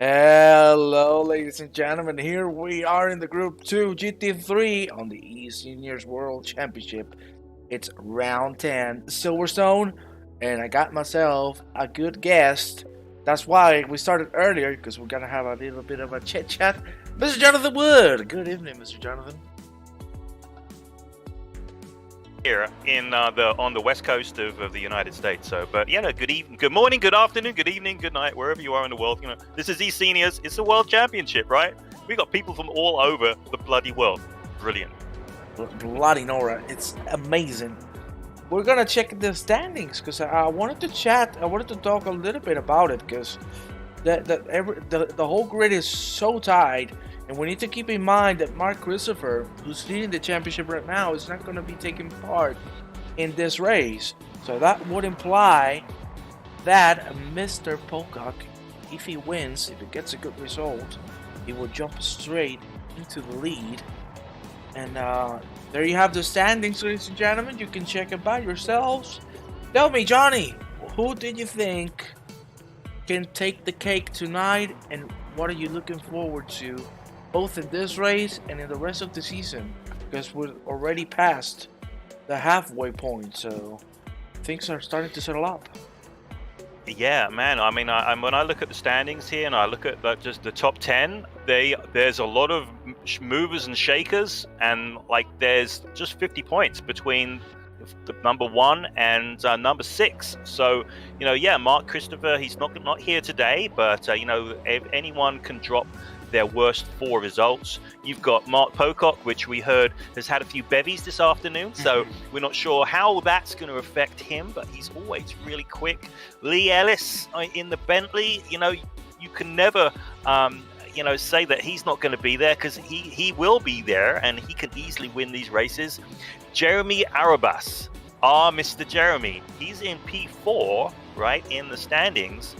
Hello, ladies and gentlemen. Here we are in the Group 2 GT3 on the eSeniors World Championship. It's round 10, Silverstone, and I got myself a good guest. That's why we started earlier, because we're going to have a little bit of a chit-chat. Mr. Jonathan Wood. Good evening, Mr. Jonathan. Here on the west coast of the United States. So, but yeah, no, good evening, good morning, good afternoon, good evening, good night, wherever you are in the world. You know, this is eSeniors. It's a world championship, right? We got people from all over the bloody world. Brilliant. Bloody Nora, it's amazing. We're gonna check the standings because I wanted to chat. I wanted to talk a little bit about it because the whole grid is so tight. And we need to keep in mind that Mark Christopher, who's leading the championship right now, is not going to be taking part in this race. So that would imply that Mr. Pocock, if he wins, if he gets a good result, he will jump straight into the lead. And there you have the standings, ladies and gentlemen. You can check it by yourselves. Tell me, Johnny, who did you think can take the cake tonight? And what are you looking forward to, both in this race and in the rest of the season, because we're already past the halfway point, so things are starting to settle up. Yeah, man. I mean, when I look at the standings here and I look at just the top 10, there's a lot of movers and shakers, and like there's just 50 points between the number 1 and number 6. So, you know, yeah, Mark Christopher, he's not here today, but you know, anyone can drop their worst 4 results. You've got Mark Pocock, which we heard has had a few bevies this afternoon, so we're not sure how that's going to affect him, but he's always really quick. Lee Ellis in the Bentley, you know, you can never you know, say that he's not going to be there, because he will be there and he can easily win these races. Jeremy Arabas, Mr. Jeremy, he's in P4, right, in the standings.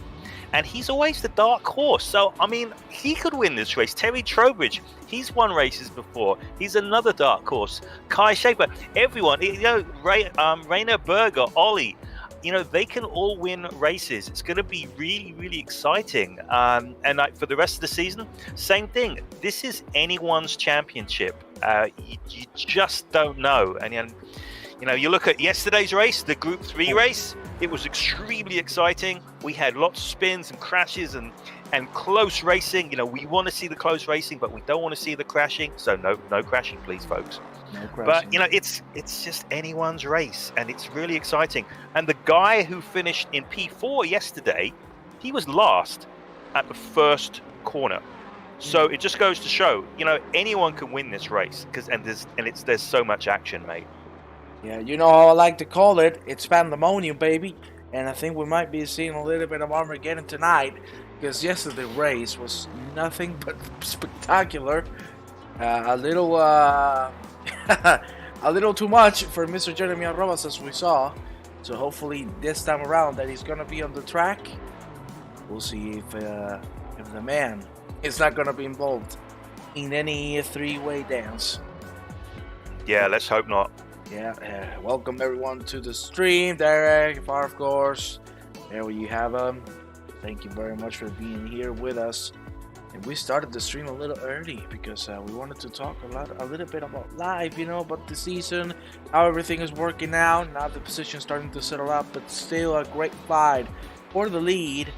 And he's always the dark horse. So, I mean, he could win this race. Terry Trowbridge, he's won races before. He's another dark horse. Kai Schaefer, everyone, you know, Rainer Berger, Ollie, you know, they can all win races. It's going to be really, really exciting. And like for the rest of the season, same thing. This is anyone's championship. You just don't know. And you know, you look at yesterday's race, the Group 3 race, it was extremely exciting. We had lots of spins and crashes and close racing. You know, we want to see the close racing, but we don't want to see the crashing. So no crashing, please, folks. No crashing. But, you know, it's just anyone's race, and it's really exciting. And the guy who finished in P4 yesterday, he was last at the first corner. So it just goes to show, you know, anyone can win this race, because there's so much action, mate. Yeah, you know how I like to call it. It's pandemonium, baby. And I think we might be seeing a little bit of Armageddon tonight, because yesterday's race was nothing but spectacular. A little too much for Mr. Jeremy Arrobas, as we saw. So hopefully this time around that he's gonna be on the track. We'll see if the man is not gonna be involved in any three-way dance. Yeah, let's hope not. Yeah, welcome everyone to the stream. Derek, Far, of course. There you have him. Thank you very much for being here with us. And we started the stream a little early because we wanted to talk a little bit about live, you know, about the season, how everything is working out. Now the position's starting to settle up, but still a great fight for the lead.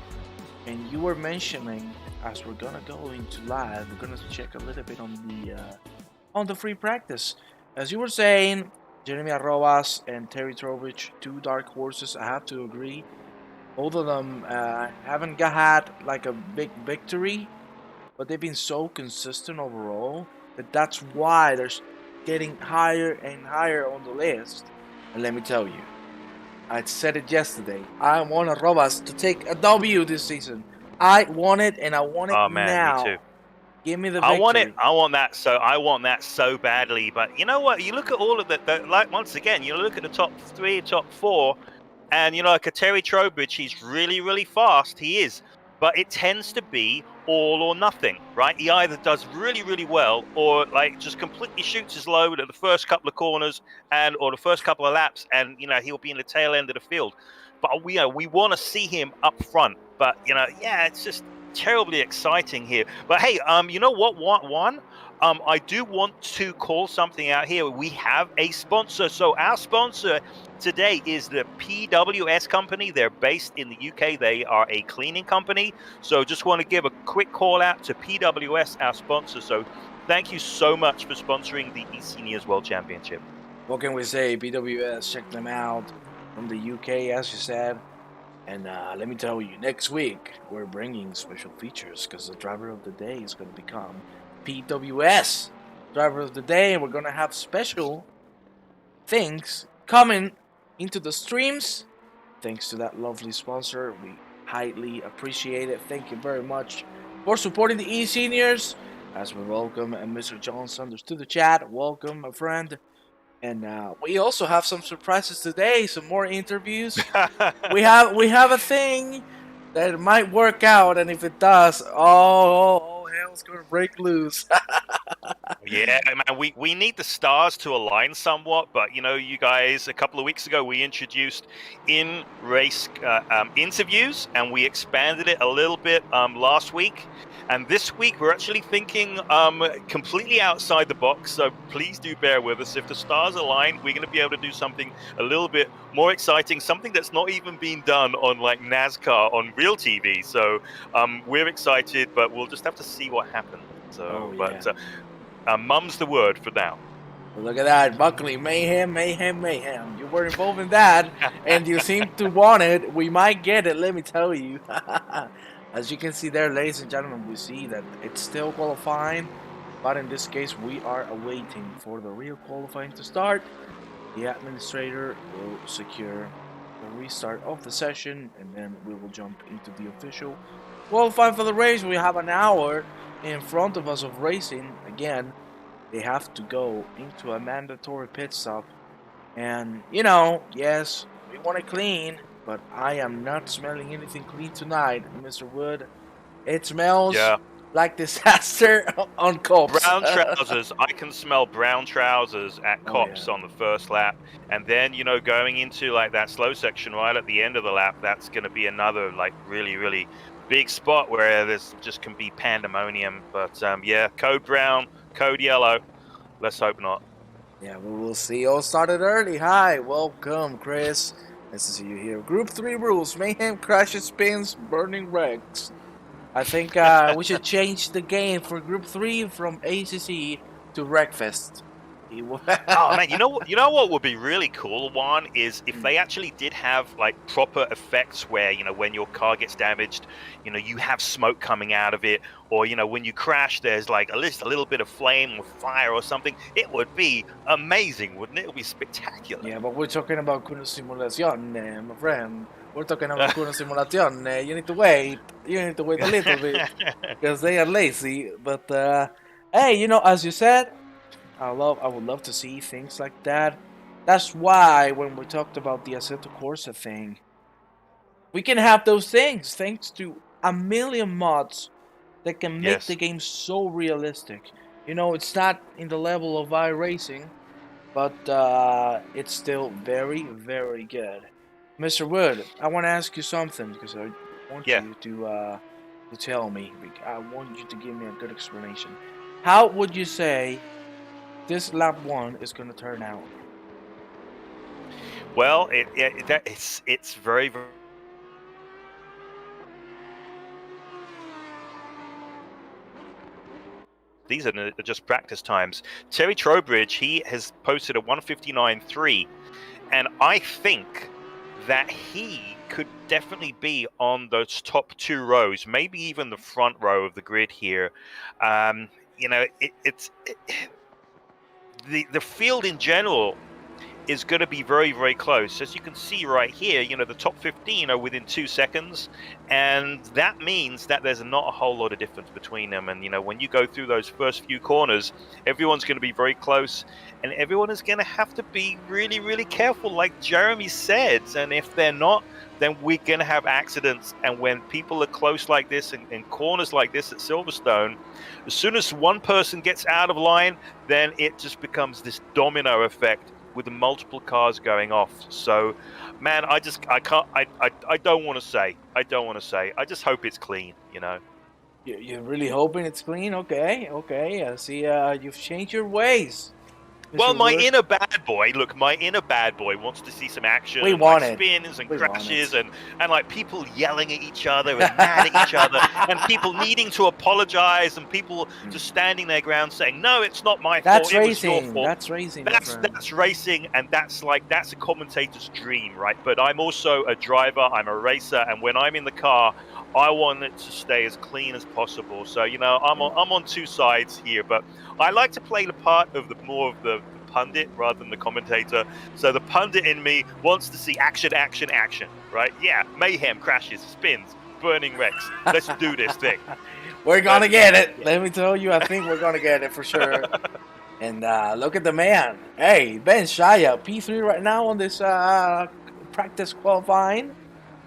And you were mentioning as we're gonna go into live, we're gonna check a little bit on the free practice. As you were saying, Jeremy Arrobas and Terry Trowbridge, two dark horses. I have to agree. Both of them haven't had like a big victory, but they've been so consistent overall that's why they're getting higher and higher on the list. And let me tell you, I said it yesterday. I want Arrobas to take a W this season. I want it, and I want it Oh man, me now. too. Give me the I want victory. it. I want that so badly. But you know what? You look at all of the like once again. You look at the top 3, top 4, and like a Terry Trowbridge. He's really, really fast. He is, but it tends to be all or nothing, right? He either does really, really well, or like just completely shoots his load at the first couple of corners or the first couple of laps, and he'll be in the tail end of the field. But we want to see him up front. But yeah, it's just terribly exciting here. But hey, you know what? One, I do want to call something out here. We have a sponsor. So our sponsor today is the PWS company. They're based in the UK. They are a cleaning company. So just want to give a quick call out to PWS, our sponsor. So thank you so much for sponsoring the eSeniors World Championship. What can we say? PWS, check them out from the UK, as you said. And let me tell you, next week we're bringing special features because the driver of the day is going to become PWS driver of the day, and we're going to have special things coming into the streams. Thanks to that lovely sponsor, we highly appreciate it. Thank you very much for supporting the eSeniors. As we welcome Mr. John Sanders to the chat. Welcome, my friend. And we also have some surprises today, some more interviews. we have a thing that might work out, and if it does, oh hell's gonna break loose. Yeah, man, we need the stars to align somewhat, but you guys, a couple of weeks ago we introduced in-race interviews, and we expanded it a little bit last week. And this week we're actually thinking completely outside the box, so please do bear with us. If the stars align, we're going to be able to do something a little bit more exciting, something that's not even been done on like NASCAR on real TV. So we're excited, but we'll just have to see what happens. So, mum's the word for now. Well, look at that, Buckley, mayhem. You were involved in that, and you seem to want it. We might get it, let me tell you. As you can see there, ladies and gentlemen, we see that it's still qualifying, but in this case, we are awaiting for the real qualifying to start. The administrator will secure the restart of the session, and then we will jump into the official qualifying for the race. We have an hour in front of us of racing. Again, they have to go into a mandatory pit stop, and yes, we want to clean, but I am not smelling anything clean tonight, Mr. Wood. It smells like disaster on Cops. Brown trousers. I can smell brown trousers at Cops on the first lap, and then going into like that slow section right at the end of the lap, that's going to be another like really, really big spot where there's just can be pandemonium. But yeah, code brown, code yellow. Let's hope not. Yeah, we will see. All started early. Hi, welcome, Chris. Nice to see you here. Group 3 rules: mayhem, crashes, spins, burning wrecks. I think we should change the game for Group 3 from ACC to Wreckfest. Oh man, you know what would be really cool, Juan, is if they actually did have like proper effects where when your car gets damaged, you have smoke coming out of it, or when you crash there's like a little bit of flame or fire or something. It would be amazing, wouldn't it? It would be spectacular. Yeah, but we're talking about Kuno Simulación, my friend. We're talking about Kuno Simulación. You need to wait a little bit because they are lazy. But hey, as you said, I would love to see things like that. That's why when we talked about the Assetto Corsa thing, we can have those things thanks to a million mods that can make the game so realistic. It's not in the level of iRacing, but it's still very, very good. Mr. Wood, I want to ask you something because I want you to tell me. I want you to give me a good explanation. How would you say this lap 1 is going to turn out? Well, it's very, very these are just practice times. Terry Trowbridge, he has posted a 1:59.3, and I think that he could definitely be on those top 2 rows, maybe even the front row of the grid here. You know, the field in general is going to be very, very close. As you can see right here, you know, the top 15 are within 2 seconds, and that means that there's not a whole lot of difference between them. And, you know, when you go through those first few corners, everyone's going to be very close, and everyone is going to have to be really, really careful, like Jeremy said. And if they're not, then we're going to have accidents. And when people are close like this in corners like this at Silverstone, as soon as one person gets out of line, then it just becomes this domino effect with the multiple cars going off. So, man, I don't want to say. I just hope it's clean, you know. You're really hoping it's clean? Okay. I see, you've changed your ways. Well, my inner bad boy wants to see some action. We and, want like, it. spins and crashes and like people yelling at each other and mad at each other and people needing to apologize and people just standing their ground saying, no, it's not my fault. It was your fault. That's racing. That's racing, and that's a commentator's dream, right? But I'm also a driver. I'm a racer, and when I'm in the car, I want it to stay as clean as possible. So, you know, I'm on 2 sides here, but I like to play the part of the pundit rather than the commentator. So the pundit in me wants to see action, right? Yeah, mayhem, crashes, spins, burning wrecks. Let's do this thing. We're gonna get it. Let me tell you, I think we're gonna get it for sure. And look at the man. Hey, Ben Shaya, P3 right now on this practice qualifying.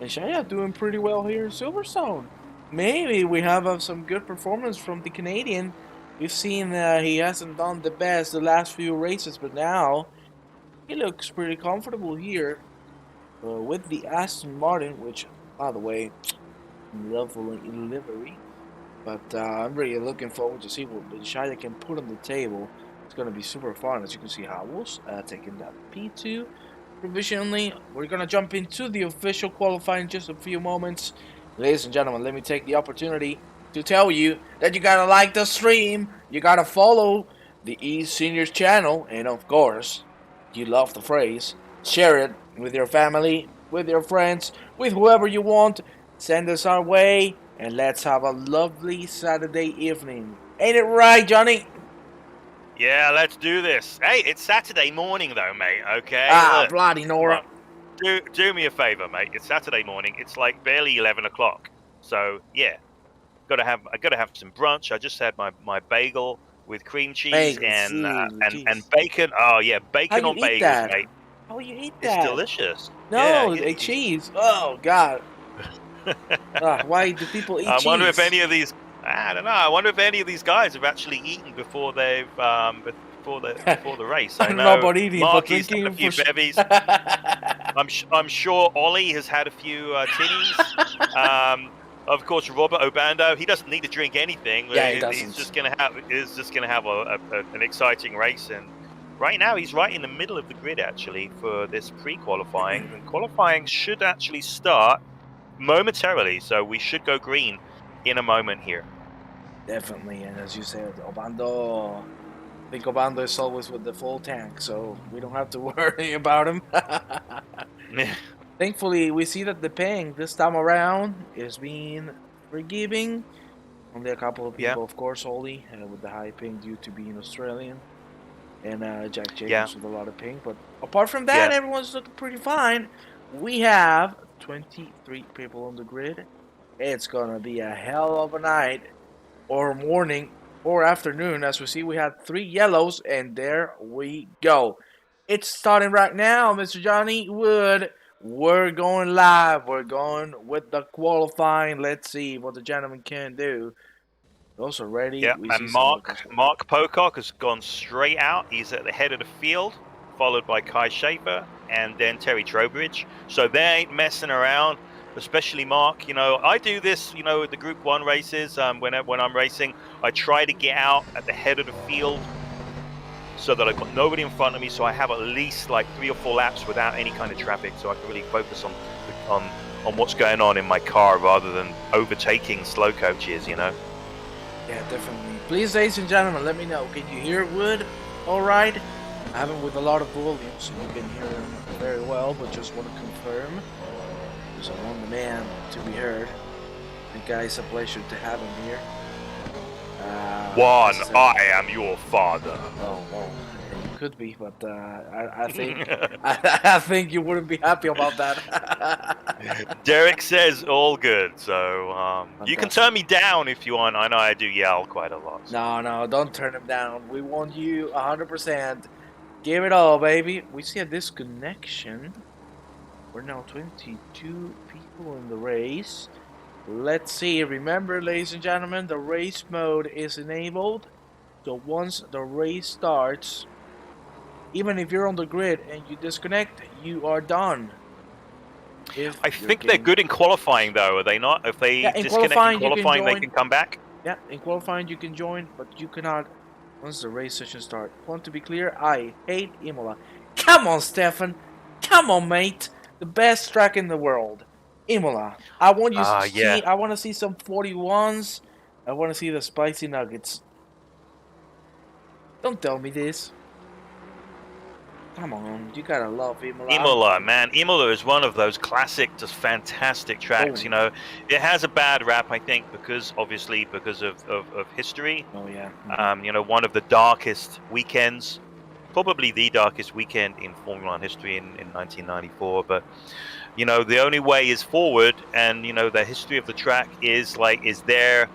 And Shaya doing pretty well here in Silverstone. Maybe we have some good performance from the Canadian. We've seen he hasn't done the best the last few races, but now he looks pretty comfortable here with the Aston Martin, which, by the way, lovely livery. But I'm really looking forward to see what Shaya can put on the table. It's going to be super fun. As you can see, Howells taking that P2 provisionally. We're going to jump into the official qualifying in just a few moments. Ladies and gentlemen, let me take the opportunity to tell you that you gotta like the stream, you gotta follow the eSeniors channel, and of course, you love the phrase, share it with your family, with your friends, with whoever you want. Send us our way, and let's have a lovely Saturday evening. Ain't it right, Johnny? Yeah, let's do this. Hey, it's Saturday morning though, mate, okay? Look, bloody Nora. Do me a favor, mate. It's Saturday morning. It's like barely 11 o'clock. So, yeah. I gotta have some brunch. I just had my bagel with cream cheese and bacon. Oh yeah, bacon on bagels, that? mate. How you eat that? It's delicious. No, yeah, cheese. Oh God. Why do people eat cheese? I wonder if any of these. I don't know. I wonder if any of these guys have actually eaten before they've before the race. I know about eating, Marky's had a few bevies. I'm sure Ollie has had a few tinnies. Of course, Robert Obando, he doesn't need to drink anything. Yeah, he doesn't. He's just gonna have an exciting race, and right now he's right in the middle of the grid actually for this pre-qualifying. And qualifying should actually start momentarily, so we should go green in a moment here. Definitely, and as you said, Obando. I think Obando is always with the full tank, so we don't have to worry about him. Thankfully, we see that the ping this time around is being forgiving. Only a couple of people, of course, Ollie with the high ping due to being Australian, and Jack Jacobs with a lot of ping. But apart from that, everyone's looking pretty fine. We have 23 people on the grid. It's gonna be a hell of a night, or morning, or afternoon. As we see, we had 3 yellows, and there we go. It's starting right now, Mr. Johnny Wood. We're going live. We're going with the qualifying. Let's see what the gentleman can do. Those are ready. Yeah, and Mark Pocock has gone straight out. He's at the head of the field, followed by Kai Schaefer and then Terry Trowbridge. So they ain't messing around, especially Mark. You know, I do this, you know, with the Group 1 races. When I'm racing, I try to get out at the head of the field so that I've got nobody in front of me, so I have at least like 3 or 4 laps without any kind of traffic, so I can really focus on what's going on in my car rather than overtaking slow coaches, you know. Yeah, definitely. Please, ladies and gentlemen, let me know. Can you hear Wood all right? I have it with a lot of volume, so you can hear him very well, but just want to confirm. Because I want the man to be heard. And guys, a pleasure to have him here. I am your father. Oh, it could be, but I think I think you wouldn't be happy about that. Derek says all good, so you can turn me down if you want. I know I do yell quite a lot. So. No, don't turn him down. We want you 100%. Give it all, baby. We see a disconnection. We're now 22 people in the race. Let's see. Remember, ladies and gentlemen, the race mode is enabled. So once the race starts, even if you're on the grid and you disconnect, you are done. I think they're good in qualifying, though, are they not? If they disconnect in qualifying, they can come back? Yeah, in qualifying you can join, but you cannot once the race session starts. Want to be clear, I hate Imola. Come on, Stefan. Come on, mate. The best track in the world. Imola. I want you to see. I want to see some 41s. I want to see the spicy nuggets. Don't tell me this. Come on, you gotta love Imola. Imola, man. Imola is one of those classic, just fantastic tracks. You know, it has a bad rap, I think, because of history. Oh yeah. You know, one of the darkest weekends, probably the darkest weekend in Formula One history in 1994. But you know, the only way is forward, and you know, the history of the track is there.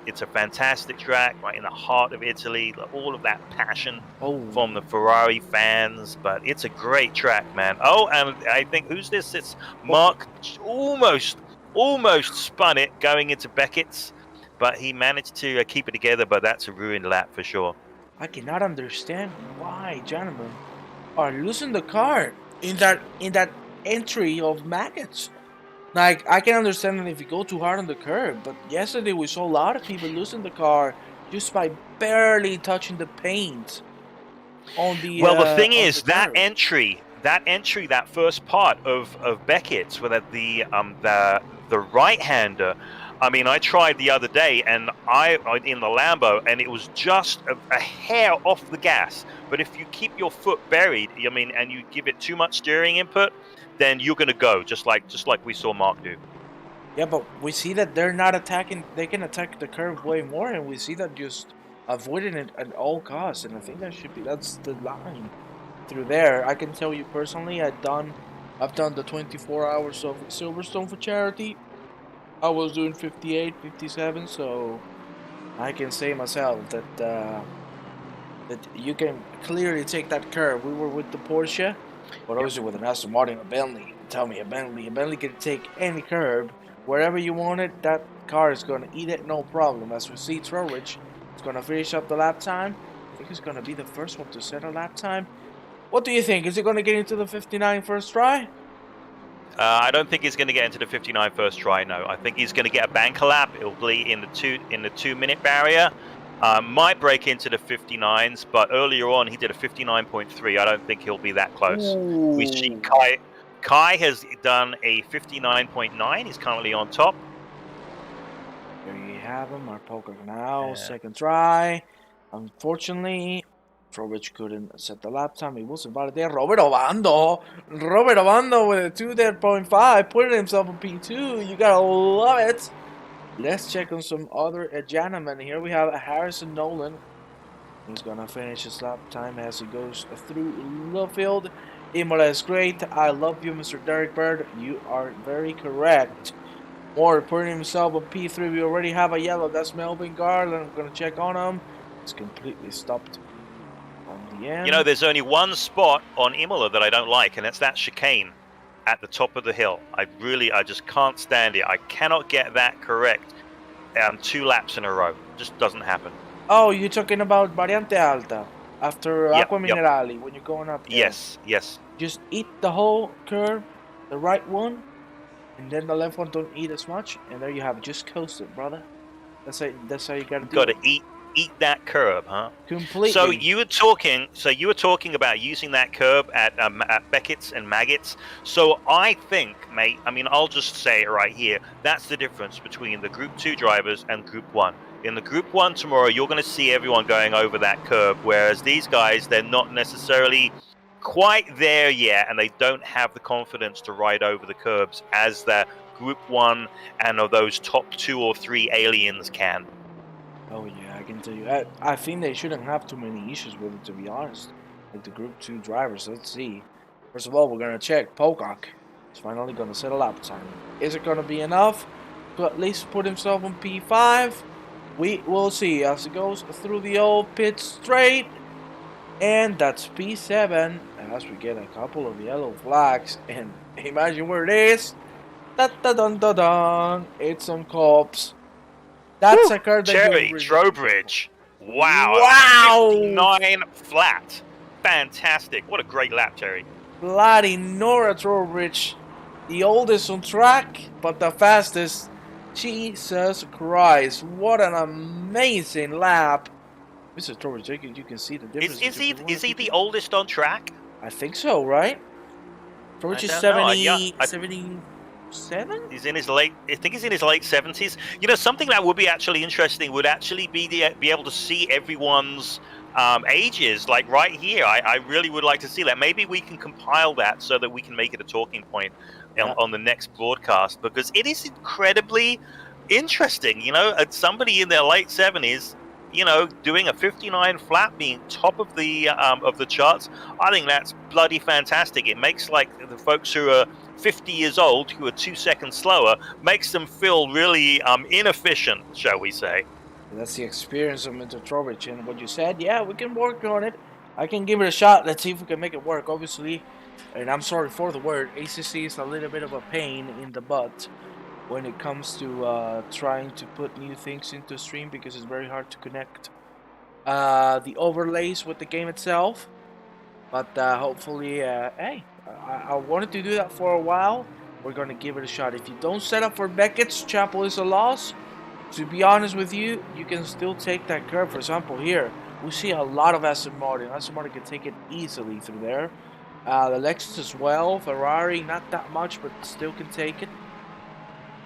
It's a fantastic track right in the heart of Italy, all of that passion from the Ferrari fans, but it's a great track, man. Oh, and I think, who's this? It's Mark, almost spun it going into Beckett's, but he managed to keep it together, but that's a ruined lap for sure. I cannot understand why gentlemen are losing the car in that entry of maggots. Like, I can understand that if you go too hard on the curb, but yesterday we saw a lot of people losing the car just by barely touching the paint on the. Well, the thing is, that first part of Beckett's, where the right-hander. I mean, I tried the other day, and in the Lambo, and it was just a hair off the gas. But if you keep your foot buried, I mean, and you give it too much steering input, then you're going to go, just like we saw Mark do. Yeah, but we see that they're not attacking. They can attack the curve way more, and we see that just avoiding it at all costs. And I think that's the line through there. I can tell you personally, I've done the 24 hours of Silverstone for charity. I was doing 58, 57, so I can say myself that you can clearly take that curve. We were with the Porsche. But obviously with an Aston Martin or Bentley, tell me a Bentley can take any curb wherever you want it. That car is going to eat it, no problem. As we see, Trowbridge is going to finish up the lap time. I think he's going to be the first one to set a lap time. What do you think? Is he going to get into the 59 first try? I don't think he's going to get into the 59 first try. No, I think he's going to get a banker lap. It'll be in the 2-minute barrier. Might break into the 59s, but earlier on he did a 59.3. I don't think he'll be that close. Ooh. We see Kai has done a 59.9. He's currently on top. There you have him, our poker now. Second try. Unfortunately, Trowbridge couldn't set the lap time. He was about there. Robert Obando with a 2.5, putting himself in P2. You gotta love it. Let's check on some other gentlemen. Here we have Harrison Nolan. He's gonna finish his lap time as he goes through the field. Imola is great. I love you, Mr. Derek Bird. You are very correct. Moore putting himself on P3. We already have a yellow. That's Melvin Garland. I'm gonna check on him. It's completely stopped on the end. You know, there's only one spot on Imola that I don't like, and that's that chicane at the top of the hill. I just can't stand it. I cannot get that correct 2 laps in a row. Just doesn't happen. Oh, you're talking about Variante Alta after Acqua Minerali when you're going up there. Yes. Just eat the whole curve, the right one, and then the left one don't eat as much, and there you have it. Just coast it, brother. That's how you gotta do it. Gotta eat that curb, huh? Completely. So you were talking about using that curb at Beckett's and Maggots. So I think, mate, I mean, I'll just say it right here. That's the difference between the Group 2 drivers and Group 1. In the Group 1 tomorrow, you're going to see everyone going over that curb, whereas these guys, they're not necessarily quite there yet, and they don't have the confidence to ride over the curbs as the Group 1 and of those top 2 or 3 aliens can. Oh yeah, I can tell you. I think they shouldn't have too many issues with it, to be honest. Like the Group 2 drivers. Let's see. First of all, we're gonna check. Pocock is finally gonna set a lap time. Is it gonna be enough to at least put himself on P5? We will see as it goes through the old pit straight. And that's P7 as we get a couple of yellow flags. And imagine where it is. Da-da-dun-da-dun. It's some cops. That's a car that Cherry, really... Trowbridge. Wow. Wow. 59 flat. Fantastic. What a great lap, Cherry. Bloody Nora Trowbridge. The oldest on track, but the fastest. Jesus Christ. What an amazing lap. Mr. Trowbridge, you can see the difference. Is he the oldest on track? I think so, right? Trowbridge is 77? He's in his late. I think he's in his late 70s. You know, something that would be actually interesting would actually be able to see everyone's ages, like right here. I really would like to see that. Maybe we can compile that so that we can make it a talking point on the next broadcast, because it is incredibly interesting. You know, somebody in their late 70s, you know, doing a 59 flat, being top of the charts. I think that's bloody fantastic. It makes like the folks who are 50 years old, who are 2 seconds slower, makes them feel really inefficient, shall we say. That's the experience of Mr. Trowbridge, and what you said, yeah, we can work on it. I can give it a shot. Let's see if we can make it work, obviously. And I'm sorry for the word, ACC is a little bit of a pain in the butt when it comes to trying to put new things into stream, because it's very hard to connect the overlays with the game itself. But hopefully, hey, I wanted to do that for a while. We're going to give it a shot. If you don't set up for Beckett's, Chapel is a loss. To be honest with you, you can still take that curve. For example, here, we see a lot of Aston Martin. Aston Martin can take it easily through there. The Lexus as well. Ferrari, not that much, but still can take it.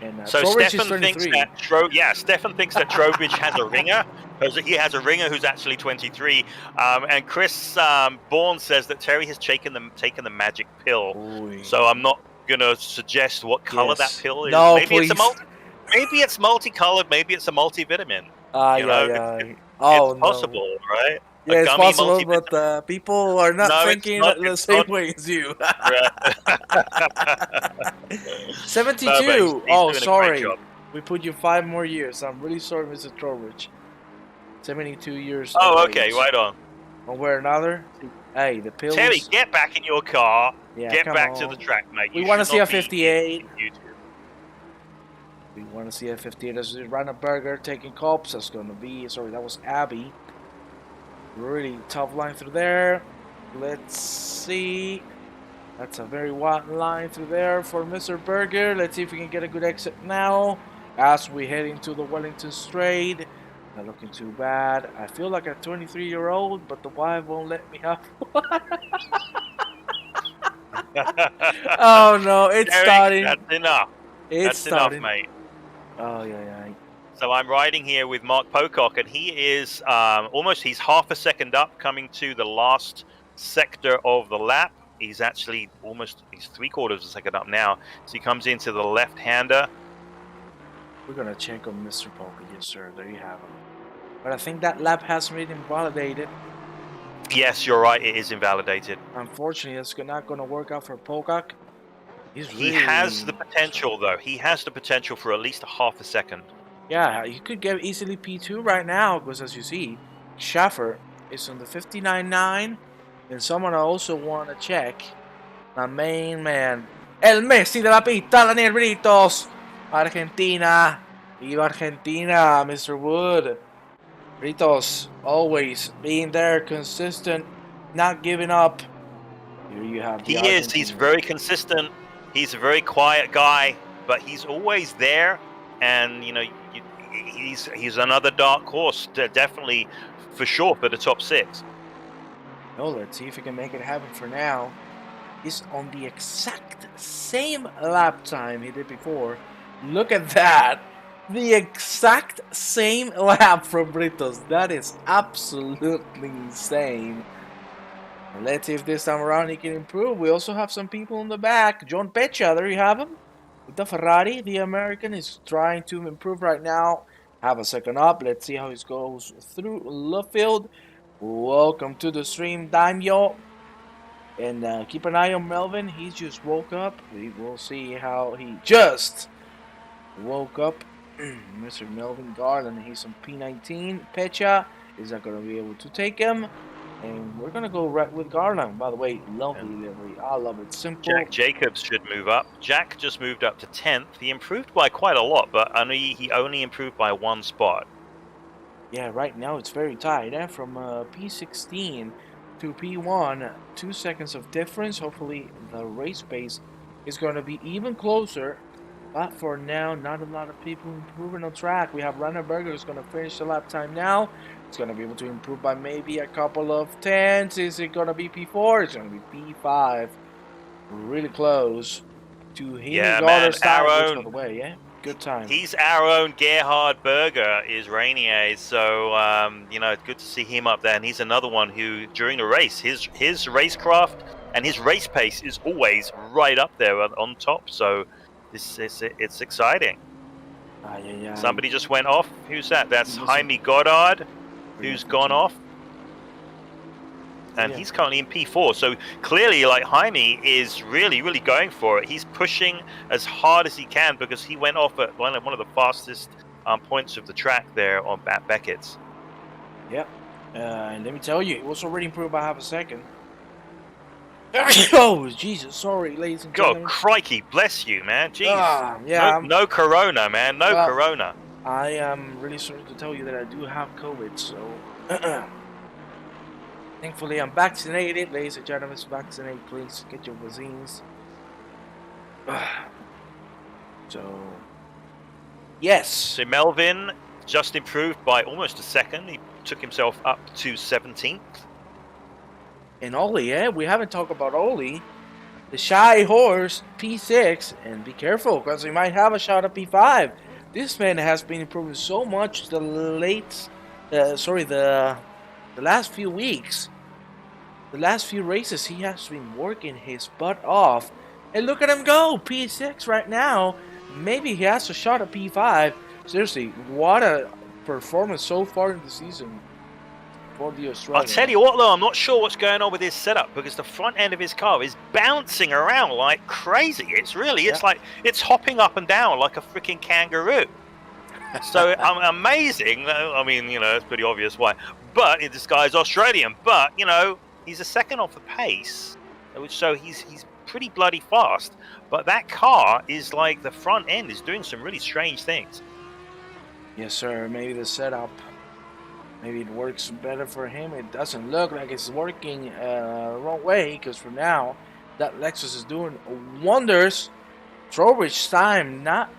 And, so Stefan thinks that Stefan thinks that Trowbridge has a ringer, because he has a ringer who's actually 23. And Chris Bourne says that Terry has taken the magic pill. Oy. So I'm not gonna suggest what color that pill is. No, maybe please. Maybe it's multicolored. Maybe it's a multivitamin. It's possible, right? Yeah, it's possible, but people are not thinking the same way as you. 72. Oh, sorry. We put you 5 more years. I'm really sorry, Mr. Trowbridge. 72 years. Oh, okay, right on. One way or another. Hey, the pills. Terry, get back in your car. Yeah, get back to the track, mate. We want to see a 58. We want to see a 58 as Rana Berger taking cops. That's going to be, sorry, that was Abby. Really tough line through there. Let's see. That's a very wide line through there for Mr. Berger. Let's see if we can get a good exit now as we head into the Wellington Straight. Not looking too bad. I feel like a 23-year-old, but the wife won't let me have one. Oh no, it's Eric, starting. That's enough. That's enough, mate. Oh yeah. So I'm riding here with Mark Pocock, and he is he's half a second up, coming to the last sector of the lap. He's actually he's 3/4 of a second up now. So he comes into the left-hander. We're gonna check on Mr. Pocock, yes sir, there you have him. But I think that lap has been invalidated. Yes, you're right, it is invalidated. Unfortunately, that's not gonna work out for Pocock. He has the potential, though. He has the potential for at least a half a second. Yeah, you could get easily P2 right now, because as you see, Schaffer is on the 59.9, and someone I also want to check, my main man, el Messi de la pista, Daniel Britos, Argentina, viva Argentina, Mr. Wood. Britos, always being there, consistent, not giving up. Here you have the He is, he's very consistent. He's a very quiet guy, but he's always there, and you know, he's another dark horse, definitely for sure for the top 6. Oh, let's see if we can make it happen for now. He's on the exact same lap time he did before. Look at that. The exact same lap from Britos. That is absolutely insane. Let's see if this time around he can improve. We also have some people in the back. John Pecha, there you have him. With the Ferrari, the American is trying to improve right now. Have a second up. Let's see how it goes through Luffield. Welcome to the stream, Daimyo. And keep an eye on Melvin. He just woke up. We will see how he just woke up. Mr. Melvin Garland. He's on P19. Pecha is not going to be able to take him. And we're going to go right with Garland. By the way, lovely livery. I love it. Simple. Jack Jacobs should move up. Jack just moved up to 10th. He improved by quite a lot, but he only improved by 1 spot. Yeah, right now it's very tight. From P16 to P1, 2 seconds of difference. Hopefully the race pace is going to be even closer. But for now, not a lot of people improving on track. We have Ranneberger who's going to finish the lap time now. It's going to be able to improve by maybe a couple of tenths. Is it going to be P4? It's going to be P5. Really close to Jaime Goddard's time. Which, by the way, yeah, good time. He's our own Gerhard Berger is Rainier, so you know, it's good to see him up there. And he's another one who, during the race, his racecraft and his race pace is always right up there on top. So it's exciting. Somebody just went off. Who's that? That's Jaime Goddard, who's gone off. And he's currently in P4, so clearly, like, Jaime is really, really going for it. He's pushing as hard as he can because he went off at one of the fastest points of the track there on Beckett's. Yep, and let me tell you, it was already improved by half a second. Oh, Jesus, sorry, ladies and gentlemen. God, crikey, bless you, man. Jeez. Yeah. No corona, man. No corona. I am really sorry to tell you that I do have COVID, so... Thankfully, I'm vaccinated. Ladies and gentlemen, vaccinate, please. Get your vaccines. So, yes. So Melvin just improved by almost a second. He took himself up to 17th. And Ollie, we haven't talked about Ollie. The shy horse, P6. And be careful, because he might have a shot at P5. This man has been improving so much the last few weeks. The last few races, he has been working his butt off. And look at him go! P6 right now. Maybe he has a shot at P5. Seriously, what a performance so far in the season for the Australian. I'll tell you what, though, I'm not sure what's going on with his setup because the front end of his car is bouncing around like crazy. It's really, it's like, it's hopping up and down like a freaking kangaroo. So amazing. I mean, you know, it's pretty obvious why. But this guy's Australian. But, you know, he's a second off the pace, so he's pretty bloody fast. But that car is like, the front end is doing some really strange things. Yes, sir. Maybe the setup, maybe it works better for him. It doesn't look like it's working the wrong way, because for now, that Lexus is doing wonders. Trowbridge time not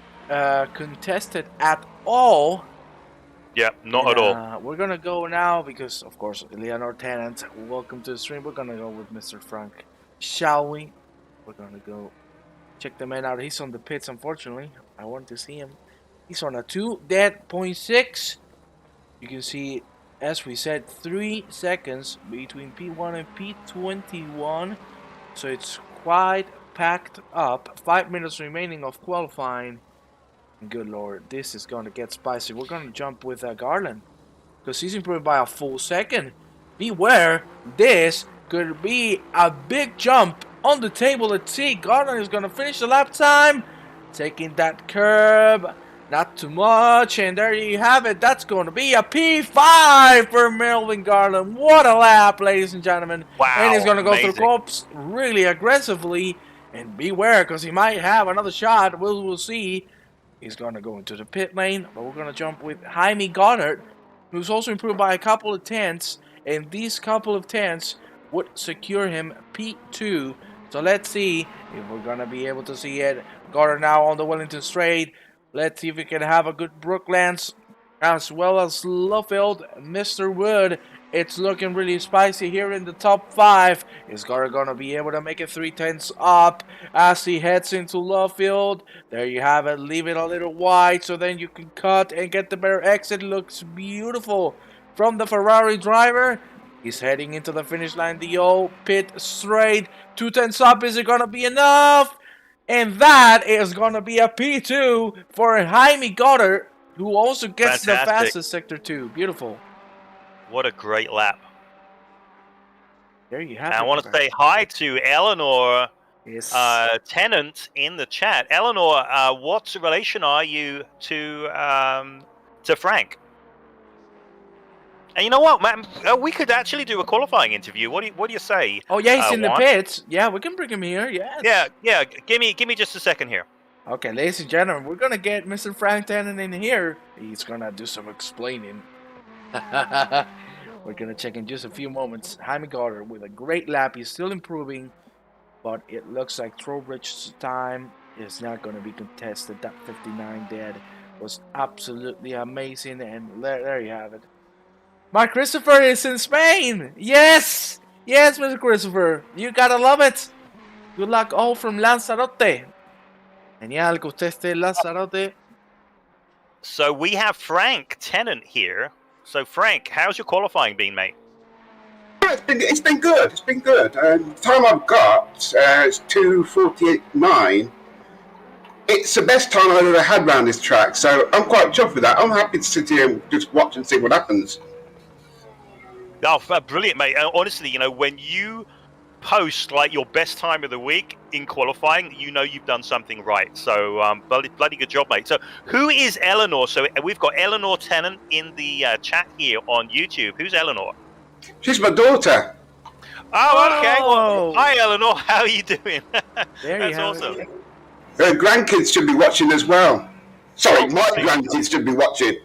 contested at all. Yeah, not at all. We're gonna go now because, of course, Leonor Tennant, welcome to the stream. We're gonna go with Mr. Frank, shall we? We're gonna go check the man out. He's on the pits, unfortunately. I want to see him. He's on a 2.6. You can see, as we said, 3 seconds between P1 and P21. So it's quite packed up. 5 minutes remaining of qualifying. Good lord, this is going to get spicy. We're going to jump with Garland, because he's improved by a full second. Beware, this could be a big jump on the table. Let's see, Garland is going to finish the lap time, taking that curb, not too much, and there you have it. That's going to be a P5 for Melvin Garland. What a lap, ladies and gentlemen. Wow, and he's going to go amazing. through corps really aggressively, and beware, because he might have another shot. We'll see. He's going to go into the pit lane, but we're going to jump with Jaime Goddard, who's also improved by a couple of tenths, and these couple of tenths would secure him P2. So let's see if we're going to be able to see it. Goddard now on the Wellington Straight. Let's see if we can have a good Brooklands, as well as Luffield, Mr. Wood, It's looking really spicy here in the top 5. Is Goddard going to be able to make it 3/10 up as he heads into love field? There you have it. Leave it a little wide so then you can cut and get the better exit. Looks beautiful from the Ferrari driver. He's heading into the finish line. The old pit straight. 2/10 up. Is it going to be enough? And that is going to be a P2 for Jaime Goddard, who also gets the fastest Sector 2. Beautiful. What a great lap. There you have it. I want to say hi to Eleanor Yes. Tennant in the chat. Eleanor, what relation are you to Frank? And you know what, man? We could actually do a qualifying interview. What do you say? Oh yeah, he's in the pits. Yeah, we can bring him here. Yes. Yeah. Give me just a second here. Okay, ladies and gentlemen, we're gonna get Mr. Frank Tennant in here. He's gonna do some explaining. We're gonna check in just a few moments. Jaime Goddard with a great lap. He's still improving, but it looks like Trowbridge's time is not gonna be contested. That 59 dead was absolutely amazing, and there you have it. Mark Christopher is in Spain. Yes, Mr. Christopher, you gotta love it. Good luck, all from Lanzarote. Genial que usted esté en Lanzarote. So we have Frank Tennant here. So Frank, how's your qualifying been, mate? It's been good. It's been good. The time I've got is 2:48.9. It's the best time I've ever had around this track, so I'm quite chuffed with that. I'm happy to sit here and just watch and see what happens. Oh, brilliant, mate. Honestly, you know, when you post like your best time of the week in qualifying, you know you've done something right. So bloody good job, mate. So who is Eleanor? So we've got Eleanor Tennant in the chat here on YouTube. Who's Eleanor? She's my daughter. Oh, okay. Well, hi, Eleanor. How are you doing? That's awesome. Her grandkids should be watching as well. Sorry, my grandkids should be watching.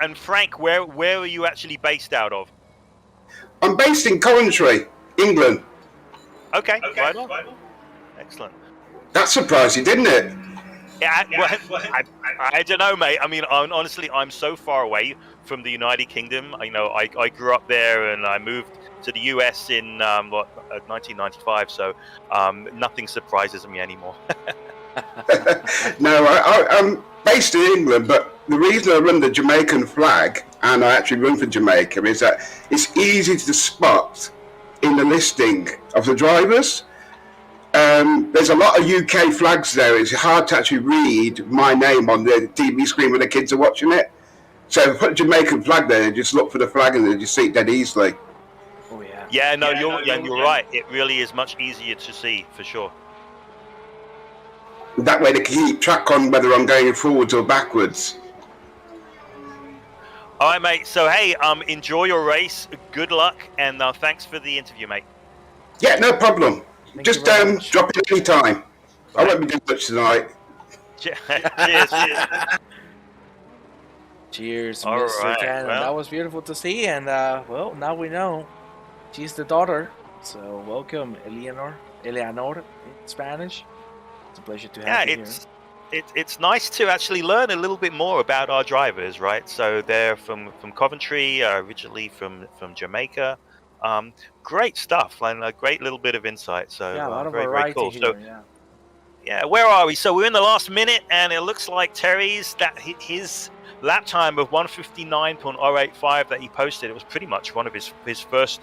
and Frank, where are you actually based out of? I'm based in Coventry, England. Okay. Right on. Excellent. That surprised you, didn't it? Yeah, well, I don't know, mate. I mean, honestly, I'm so far away from the United Kingdom. You know, I grew up there and I moved to the US in 1995, so nothing surprises me anymore. No, I'm based in England, but the reason I run the Jamaican flag, and I actually run for Jamaica, is that it's easy to spot in the listing of the drivers. There's a lot of UK flags there. It's hard to actually read my name on the TV screen when the kids are watching it. So if I put a Jamaican flag there, they just look for the flag and they just see it dead easily. Oh yeah. Yeah, no, you're right. It really is much easier to see, for sure. That way they can keep track on whether I'm going forwards or backwards. All right, mate. So, hey, enjoy your race. Good luck, and thanks for the interview, mate. Yeah, no problem. Just drop it any time. I won't be doing much tonight. Cheers. Cheers, All Mr. right, Cannon. well. That was beautiful to see, and well, now we know she's the daughter. So welcome, Eleanor in Spanish. It's a pleasure to have you here. It's nice to actually learn a little bit more about our drivers, right? So they're from Coventry, originally from Jamaica. Great stuff, and a great little bit of insight. So yeah, a lot of very cool. Here, so yeah, where are we? So we're in the last minute, and it looks like Terry's his lap time of 1:59.085 that he posted. It was pretty much one of his first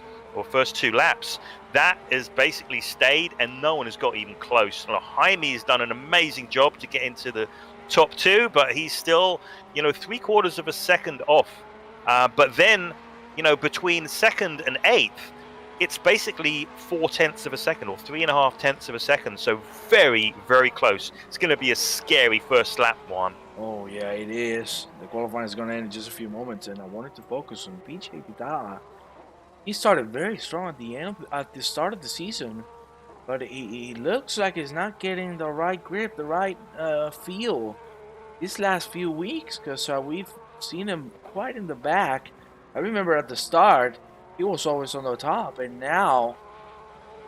2 laps. That has basically stayed, and no one has got even close. Now, Jaime has done an amazing job to get into the top 2, but he's still, 3/4 of a second off. But then, between 2nd and 8th, it's basically 4/10 of a second or 3.5 of a second. So very, very close. It's going to be a scary first lap one. Oh yeah, it is. The qualifying is going to end in just a few moments, and I wanted to focus on PJ Vidal. He started very strong at the start of the season, but he looks like he's not getting the right grip, the right feel these last few weeks, because we've seen him quite in the back. I remember at the start, he was always on the top, and now,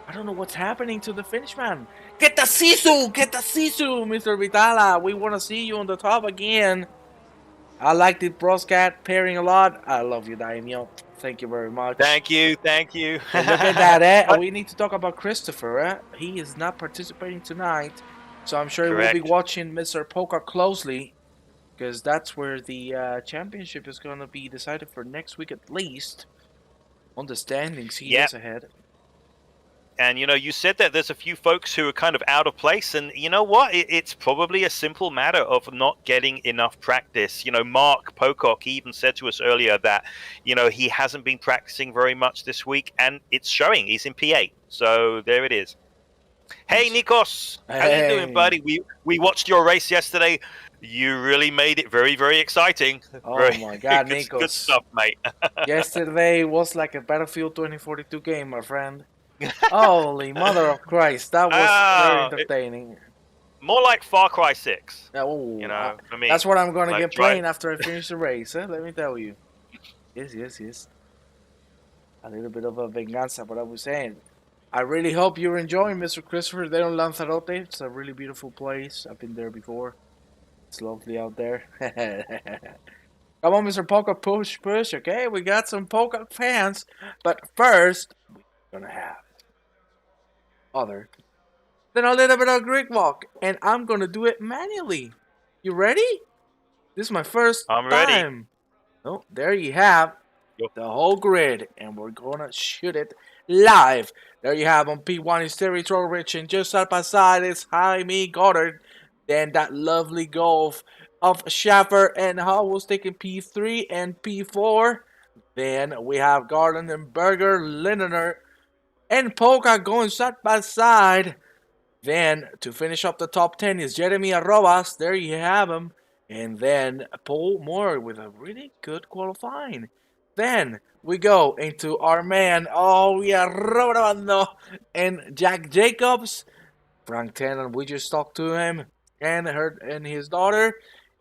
I don't know what's happening to the finish man. Get the sisu, Mr. Vitala. We want to see you on the top again. I like the Broscat pairing a lot. I love you, Daimyo. Thank you very much. Thank you, thank you. And look at that, eh? We need to talk about Christopher, eh? He is not participating tonight, so I'm sure we'll be Correct. watching Mr. Polka closely, because that's where the championship is going to be decided for next week at least. On the standings, he is ahead. And, you know, you said that there's a few folks who are kind of out of place. And you know what? It's probably a simple matter of not getting enough practice. You know, Mark Pocock, he even said to us earlier that, you know, he hasn't been practicing very much this week. And it's showing. He's in P8. So there it is. Hey, Nikos. How you doing, buddy? We watched your race yesterday. You really made it very, very exciting. Oh, very, my God, good, Nikos. Good stuff, mate. Yesterday was like a Battlefield 2042 game, my friend. Holy mother of Christ, that was very entertaining. More like Far Cry 6. Oh, you know, for me. That's what I'm going to like get playing after I finish the race, let me tell you. Yes. A little bit of a venganza, but I was saying. I really hope you're enjoying Mr. Christopher there on Lanzarote. It's a really beautiful place. I've been there before. It's lovely out there. Come on, Mr. Polka, push, okay? We got some Polka fans. But first, we're going to have then a little bit of Greek walk, and I'm gonna do it manually. You ready? This is my first I'm time. ready. Oh, there you have the whole grid, and we're gonna shoot it live. There you have on P1 is Terry Trowbridge, and just side by side is Jaime Goddard. Then that lovely golf of Schaffer and Howell's taking P3 and P4. Then we have Garland and Berger, Lindener, and Polka going side by side. Then, to finish up the top 10 is Jeremy Arrobas. There you have him. And then Paul Moore with a really good qualifying. Then we go into our man, Robando, and Jack Jacobs. Frank Tannen, we just talked to him and his daughter.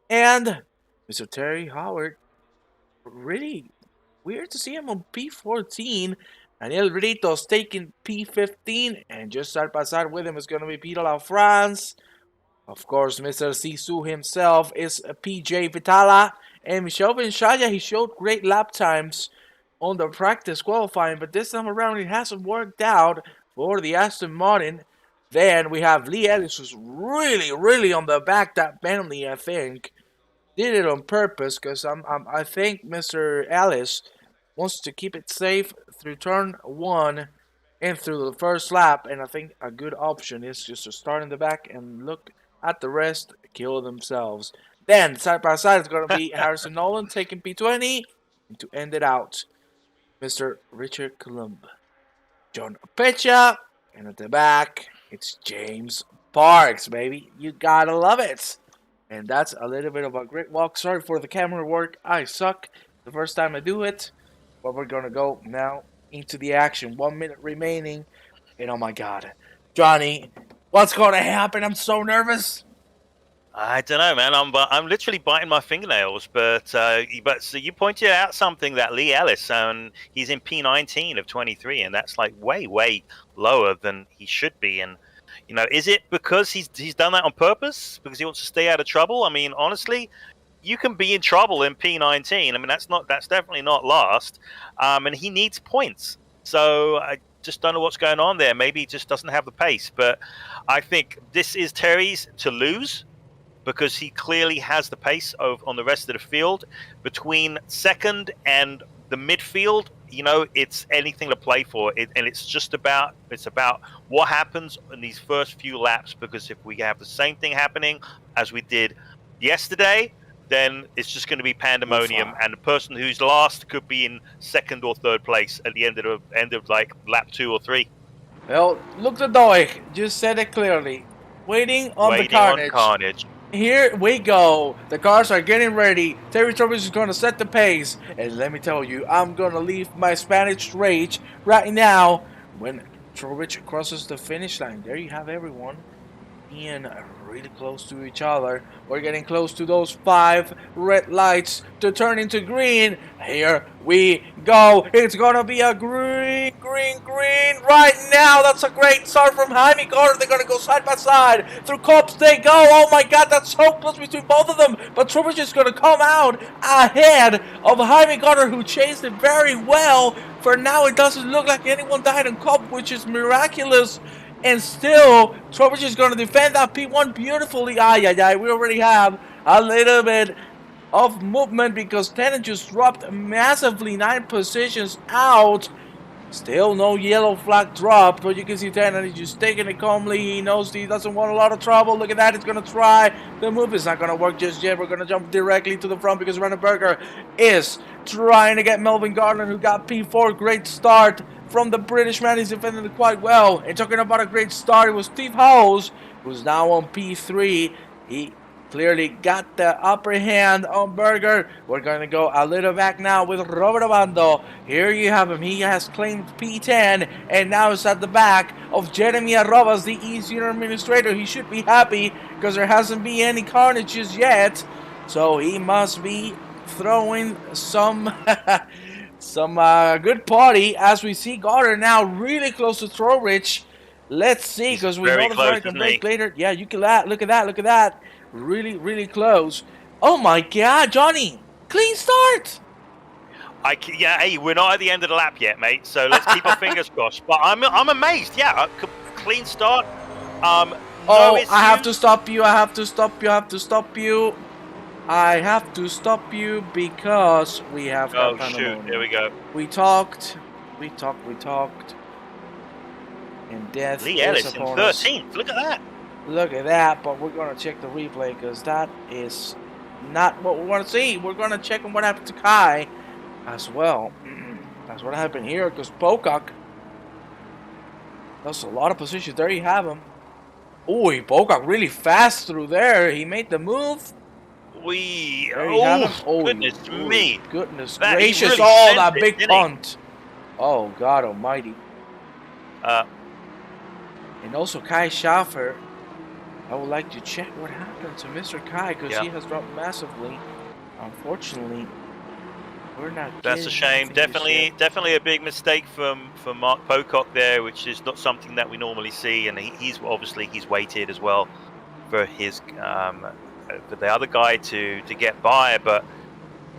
And Mr. Terry Howard. Really weird to see him on P14. Daniel Brito's taking P15, and just side by side with him is going to be Peter LaFrance. Of course, Mr. Sisu himself is PJ Vitala. And Michel Benchaya, he showed great lap times on the practice qualifying, but this time around it hasn't worked out for the Aston Martin. Then we have Lee Ellis, who's really on the back. That Bentley, I think, did it on purpose, because I think Mr. Ellis wants to keep it safe through turn 1 and through the first lap. And I think a good option is just to start in the back and look at the rest kill themselves. Then, side by side, it's going to be Harrison Nolan taking P20. And to end it out, Mr. Richard Columb, John Pecha, and at the back, it's James Parks, baby. You gotta love it. And that's a little bit of a great walk. Sorry for the camera work. I suck the first time I do it. But we're going to go now into the action. 1 minute remaining. And oh my God. Johnny, what's going to happen? I'm so nervous. I don't know, man. I'm literally biting my fingernails. But so you pointed out something, that Lee Ellis, he's in P19 of 23, and that's like way lower than he should be. And you know, is it because he's done that on purpose, because he wants to stay out of trouble? I mean, honestly, you can be in trouble in P19. I mean, that's definitely not last. And he needs points. So I just don't know what's going on there. Maybe he just doesn't have the pace. But I think this is Terry's to lose, because he clearly has the pace on the rest of the field. Between second and the midfield, you know, it's anything to play for. And it's about what happens in these first few laps, because if we have the same thing happening as we did yesterday, then it's just going to be pandemonium, and the person who's last could be in second or third place at the end of like lap 2 or 3. Well, look the Doig just said it clearly. Waiting on carnage. Here we go. The cars are getting ready. Terry Trowbridge is going to set the pace. And let me tell you, I'm going to leave my Spanish rage right now when Trowbridge crosses the finish line. There you have everyone being really close to each other. We're getting close to those 5 red lights to turn into green. Here we go. It's going to be a green green. Right now, that's a great start from Jaime Goddard. They're going to go side by side. Through Copse they go. Oh my God, that's so close between both of them. But Trubich is going to come out ahead of Jaime Goddard, who chased it very well. For now, it doesn't look like anyone died in Copse, which is miraculous. And still, Trubich is going to defend that P1 beautifully. We already have a little bit of movement because Tennant just dropped massively 9 positions out. Still no yellow flag dropped, but you can see Tennant is just taking it calmly. He knows he doesn't want a lot of trouble. Look at that, he's going to try the move. It's not going to work just yet. We're going to jump directly to the front because Renneberger is trying to get Melvin Garland, who got P4. Great start from the British man. He's defending it quite well. And talking about a great start, it was Steve Howes, who's now on P3. He clearly got the upper hand on Berger. We're going to go a little back now with Roberto Bando. Here you have him. He has claimed P10 and now is at the back of Jeremy Arrobas, the eSenior administrator. He should be happy because there hasn't been any carnages yet. So he must be throwing some good party as we see Goddard now really close to Trowbridge. Let's see, because we know the fight can break later. Yeah, you can look at that. Really close. Oh my God, Johnny! Clean start! Yeah, hey, we're not at the end of the lap yet, mate, so let's keep our fingers crossed. But I'm amazed, yeah, clean start. I have to stop you, I have to stop you because we have... Oh, shoot, here we go. We talked. And death Lee Ellis in 13th, look at that. Look at that, but we're going to check the replay because that is not what we want to see. We're going to check on what happened to Kai as well. That's what happened here because Pocock lost a lot of positions. There you have him. Oh, Pocock really fast through there. He made the move. Goodness me. Goodness gracious. Really that big punt. Oh, God almighty. And also Kai Schaffer. I would like to check what happened to Mr. Kai because he has dropped massively. Unfortunately, we're not. That's a shame. Definitely a big mistake from Mark Pocock there, which is not something that we normally see. And he's waited as well for his for the other guy to get by. But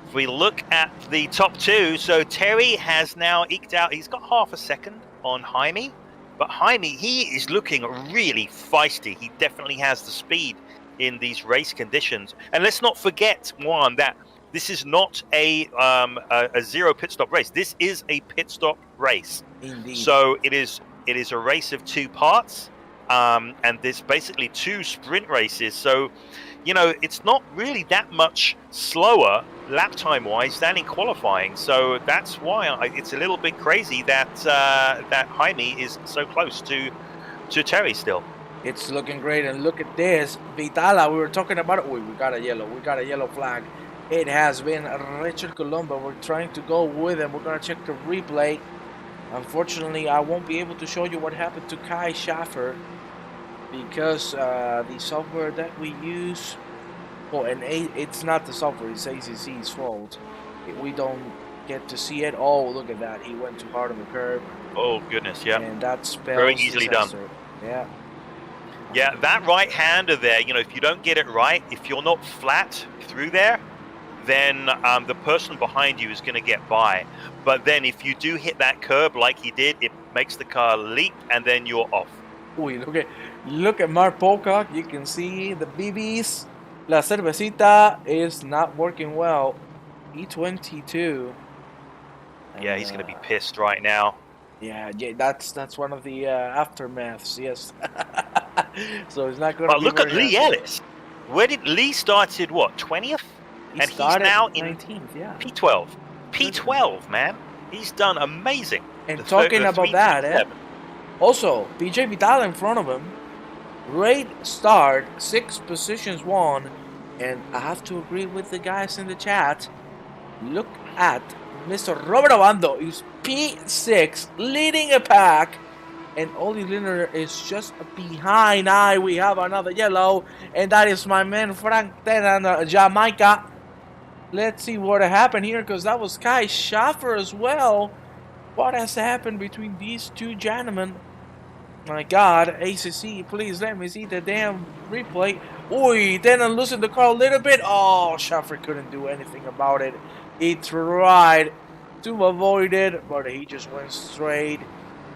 if we look at the top two, so Terry has now eked out. He's got half a second on Jaime. But Jaime, he is looking really feisty. He definitely has the speed in these race conditions. And let's not forget, Juan, that this is not a zero pit stop race. This is a pit stop race. Indeed. So it is a race of 2 parts, and there's basically 2 sprint races. So, you know, it's not really that much slower lap time wise than in qualifying. So that's why it's a little bit crazy that that Jaime is so close to Terry still. It's looking great, and look at this. Vitala, we were talking about it. Oh, we got a yellow flag. It has been Richard Colombo. We're trying to go with him. We're going to check the replay. Unfortunately, I won't be able to show you what happened to Kai Schaffer because the software that we use, it's not the software, it's ACC's fault. We don't get to see it. Oh, look at that. He went too hard on the curb. Oh, goodness, yeah. And that spells very easily disaster. done. Yeah. Yeah, that right-hander there, you know, if you don't get it right, if you're not flat through there, then the person behind you is going to get by. But then if you do hit that curb like he did, it makes the car leap, and then you're off. Uy, look at Mark Pocock. You can see the BBs. La cervecita is not working well. E22. Yeah, he's going to be pissed right now. Yeah, that's one of the aftermaths. Yes. So it's not going to. But look at Lee Ellis. Where did Lee started? What, 20th? And he's now in 19th. Yeah. P12. P12, man. He's done amazing. And talking about that, also PJ Vital in front of him. Great start, 6 positions won, and I have to agree with the guys in the chat. Look at Mr. Roberto Bando. He's P6, leading a pack, and Oli Liner is just behind. We have another yellow, and that is my man Frank Tennant, Jamaica. Let's see what happened here, because that was Kai Schaffer as well. What has happened between these two gentlemen? My God, ACC, please let me see the damn replay. Oi, then I'm losing the car a little bit. Oh, Schaffer couldn't do anything about it. He tried to avoid it, but he just went straight.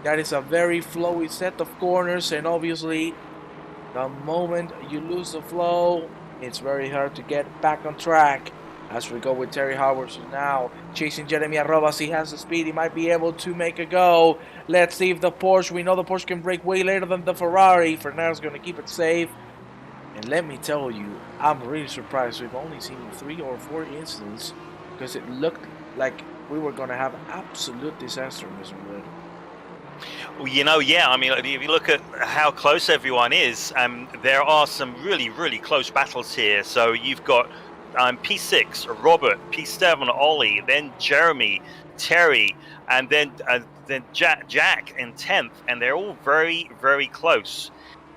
That is a very flowy set of corners, and obviously, the moment you lose the flow, it's very hard to get back on track. As we go with Terry Howard now chasing Jeremy Arrobas. He has the speed. He might be able to make a go. Let's see if the Porsche. We know the Porsche can brake way later than the Ferrari. Fernando's going to keep it safe. And let me tell you, I'm really surprised we've only seen 3 or 4 incidents, because it looked like we were going to have absolute disaster in this one. Well, you know, yeah, I mean, if you look at how close everyone is, there are some really, really close battles here. So you've got P6, Robert, P7, Ollie, then Jeremy, Terry, and then Jack in 10th, and they're all very, very close.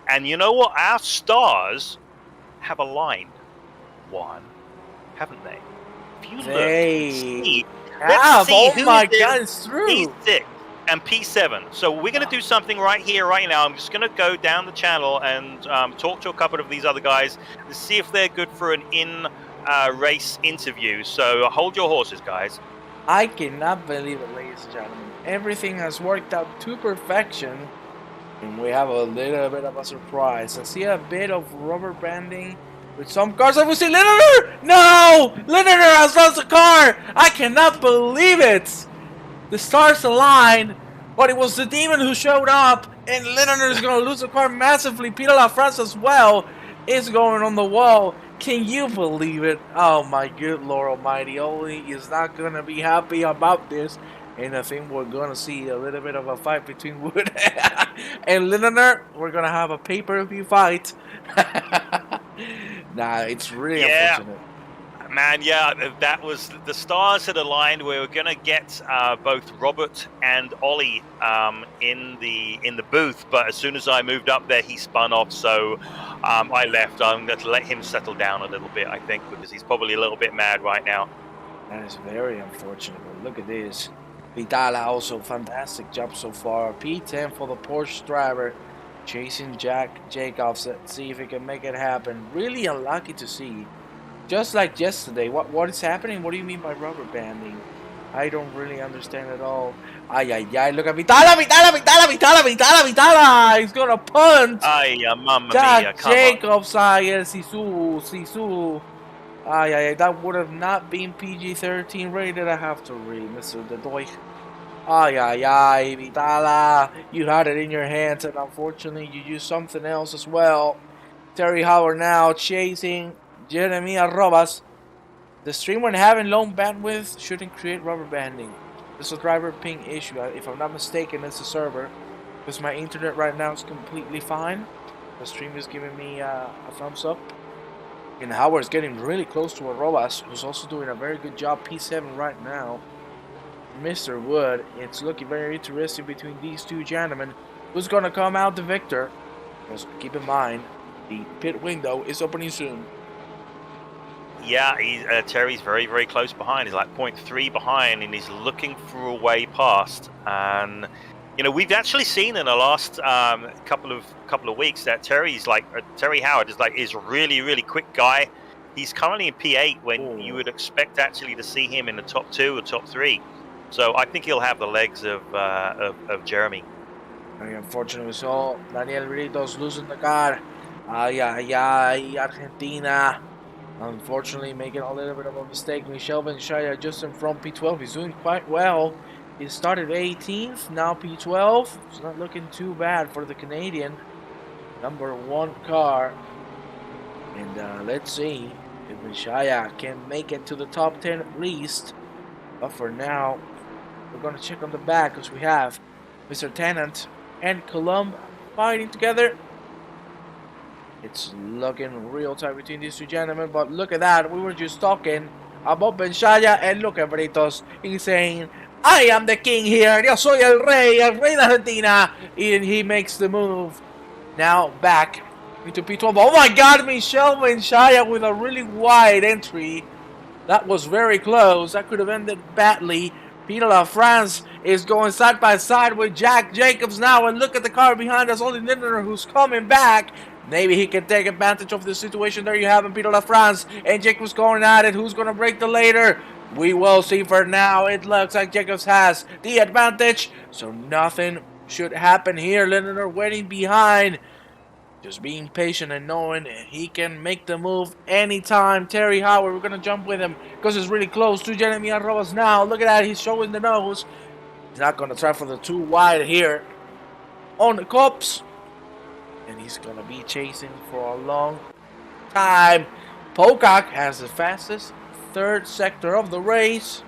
And you know what? Our stars have aligned one, haven't they? If you look, let's see oh my God, it's true. P6 and P7. So we're going to do something right here, right now. I'm just going to go down the channel and talk to a couple of these other guys to see if they're good for an race interview. So hold your horses, guys. I cannot believe it, ladies and gentlemen. Everything has worked out to perfection, and we have a little bit of a surprise. I see a bit of rubber banding with some cars. I will see Lindener! No! Lindener has lost the car! I cannot believe it! The stars aligned, but it was the demon who showed up, and Lindener is going to lose the car massively. Peter LaFrance as well is going on the wall. Can you believe it? Oh my good Lord Almighty. Oli is not going to be happy about this. And I think we're going to see a little bit of a fight between Wood and Lindener. We're going to have a pay-per-view fight. Nah, it's really unfortunate. Man, yeah, that was the stars had aligned. We were going to get both Robert and Ollie in the booth, but as soon as I moved up there, he spun off. So I left. I'm going to let him settle down a little bit, I think, because he's probably a little bit mad right now. That is very unfortunate. But look at this. Vitala also fantastic job so far. P10 for the Porsche driver, chasing Jack Jacobs. Let's see if he can make it happen. Really unlucky to see. Just like yesterday. What is happening? What do you mean by rubber banding? I don't really understand at all. Ay, ay, ay. Look at Vitala. He's going to punt. Ay, mamma Jack mia. Come Jacobs. Ay, el Sisu. Ay, ay, ay. That would have not been PG-13 rated. I have to read, Mr. Dedoy. Ay, ay, ay. Vitala. You had it in your hands, and unfortunately, you used something else as well. Terry Howard now chasing Jeremy Arrobas. The stream when having low bandwidth shouldn't create rubber banding. This is a driver ping issue. If I'm not mistaken, it's the server. Because my internet right now is completely fine. The stream is giving me a thumbs up. And Howard's getting really close to Arrobas, who's also doing a very good job. P7 right now. Mr. Wood, it's looking very interesting between these two gentlemen. Who's going to come out the victor? Because keep in mind, the pit window is opening soon. Yeah, Terry's very, very close behind. He's like 0.3 behind, and he's looking for a way past. And you know, we've actually seen in the last couple of weeks that Terry Howard is really, really quick guy. He's currently in P8 when you would expect actually to see him in the top 2 or top 3. So I think he'll have the legs of Jeremy. Very unfortunate. We saw Daniel Ritos losing the car. Ay, ay, ay, Argentina. Unfortunately, making a little bit of a mistake. Michel Benshaya just in front P12. He's doing quite well. He started 18th, now P12. It's not looking too bad for the Canadian number 1 car. And let's see if Benshaya can make it to the top 10 at least. But for now, we're going to check on the back because we have Mr. Tennant and Columb fighting together. It's looking real tight between these two gentlemen, but look at that. We were just talking about Benshaya, and look at Britos. He's saying, I am the king here. Yo soy el rey de Argentina. And he makes the move. Now back into P12. Oh my God, Michel Benshaya with a really wide entry. That was very close. That could have ended badly. Peter LaFrance is going side by side with Jack Jacobs now. And look at the car behind us, only Lindner who's coming back. Maybe he can take advantage of the situation. There you have him, Peter LaFrance and Jacobs going at it. Who's going to break the later? We will see for now. It looks like Jacobs has the advantage, so nothing should happen here. Lindner waiting behind, just being patient and knowing he can make the move anytime. Terry Howard, we're going to jump with him because it's really close to Jeremy Arrobas now. Look at that, he's showing the nose. He's not going to try for the too wide here on the Cubs. And he's going to be chasing for a long time. Pocock has the fastest third sector of the race.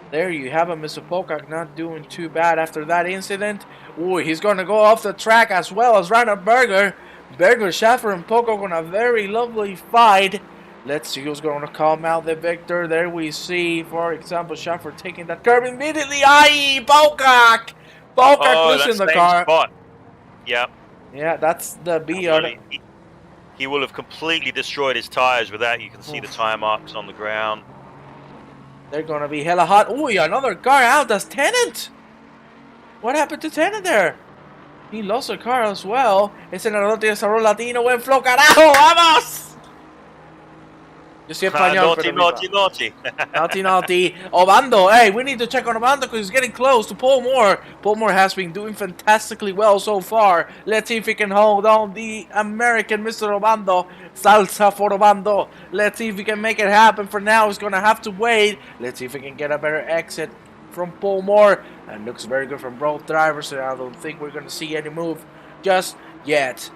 There you have him, Mr. Pocock, not doing too bad after that incident. Ooh, he's going to go off the track as well as Reinhard Berger. Berger, Schaffer, and Pocock on a very lovely fight. Let's see who's going to come out the victor. There we see, for example, Schaffer taking that curb immediately. Aye, Pocock! Pocock losing the car. Spot. Yep. Yeah, that's the BR. He will have completely destroyed his tires with that. You can see the tire marks on the ground. They're going to be hella hot. Ooh, another car out. That's Tennant. What happened to Tennant there? He lost a car as well. Ese Naruto de Desarrollo Latino. Buen flow, carajo. ¡Vamos! Yo soy español, Naughty. Naughty. Obando. Hey, we need to check on Obando because he's getting close to Paul Moore. Paul Moore has been doing fantastically well so far. Let's see if he can hold on the American Mr. Obando. Salsa for Obando. Let's see if he can make it happen. For now, he's going to have to wait. Let's see if he can get a better exit from Paul Moore. And looks very good from both drivers. So I don't think we're going to see any move just yet.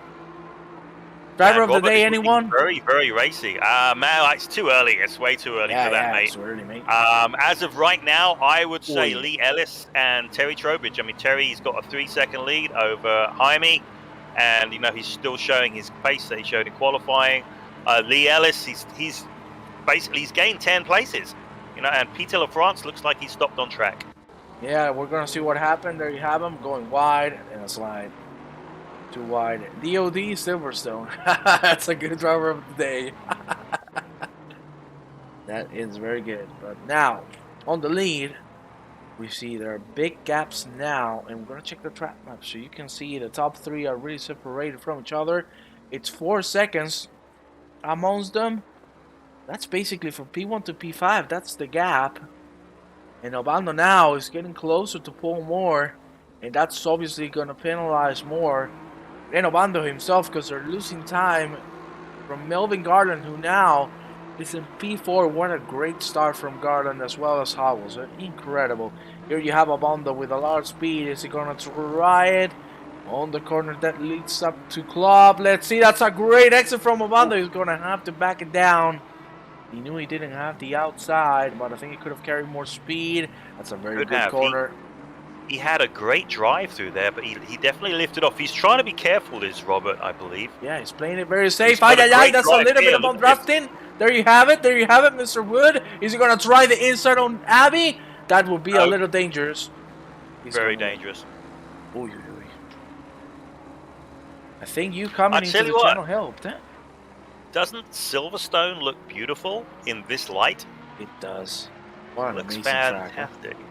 Driver of the day, anyone? Very, very racy. Man, it's too early. It's way too early for that, mate. It's early, mate. As of right now, I would say Lee Ellis and Terry Trowbridge. I mean, Terry's got a 3-second lead over Jaime, and he's still showing his pace that he showed in qualifying. Lee Ellis, he's gained 10 places. And Peter LaFrance looks like he's stopped on track. Yeah, we're gonna see what happened. There you have him going wide and a slide. Too wide. DOD Silverstone. That's a good driver of the day. That is very good. But now, on the lead, we see there are big gaps now. And we're going to check the track map. So you can see the top three are really separated from each other. It's 4 seconds amongst them. That's basically from P1 to P5. That's the gap. And Obando now is getting closer to Paul Moore. And that's obviously going to penalize more and Obando himself, because they're losing time from Melvin Garland, who now is in P4. What a great start from Garland as well as Howells. Incredible. Here you have Obando with a lot of speed. Is he going to try it on the corner that leads up to Club? Let's see. That's a great exit from Obando. He's going to have to back it down. He knew he didn't have the outside, but I think he could have carried more speed. That's a very good corner. He had a great drive through there, but he definitely lifted off. He's trying to be careful, is Robert, I believe. Yeah, he's playing it very safe. That's a little bit about drafting. There you have it. There you have it, Mr. Wood. Is he going to try the inside on Abby? That would be a little dangerous. Very dangerous. Oy, oy, oy. I think you coming into the channel helped. Eh? Doesn't Silverstone look beautiful in this light? It does. What an looks amazing fantastic. track.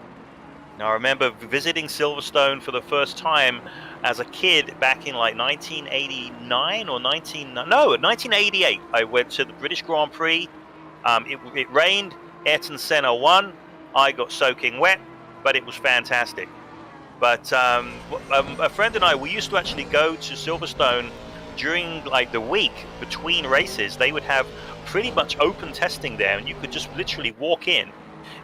Now, I remember visiting Silverstone for the first time as a kid back in like 1989 or 1988. I went to the British Grand Prix. It rained. Ayrton Senna won. I got soaking wet, but it was fantastic. But a friend and I, we used to actually go to Silverstone during like the week between races. They would have pretty much open testing there, and you could just literally walk in.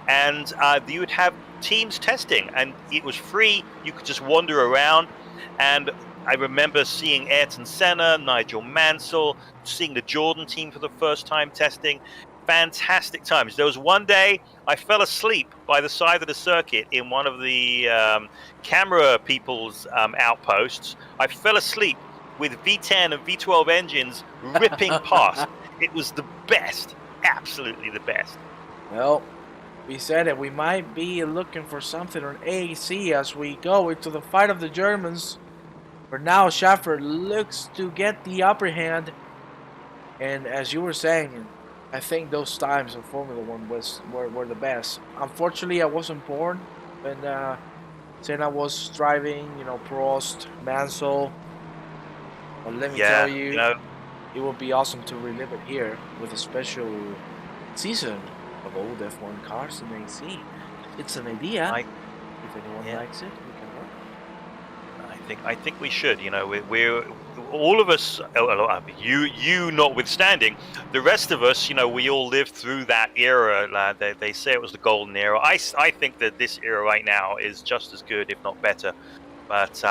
And you would have teams testing, and it was free. You could just wander around. And I remember seeing Ayrton Senna, Nigel Mansell, seeing the Jordan team for the first time testing. Fantastic times. There was one day I fell asleep by the side of the circuit in one of the camera people's outposts. I fell asleep with V10 and V12 engines ripping past. It was the best. Absolutely the best. Well, we said it. We might be looking for something on AC as we go into the fight of the Germans. For now, Schaffer looks to get the upper hand. And as you were saying, I think those times in Formula 1 were the best. Unfortunately, I wasn't born when Senna was driving, you know, Prost, Mansell. But let me tell you, you know, it would be awesome to relive it here with a special season of old F1 cars in AC. It's an idea. If anyone likes it, we can work. I think we should. You know, we're all of us. You notwithstanding, the rest of us. You know, we all lived through that era. They say it was the golden era. I think that this era right now is just as good, if not better. But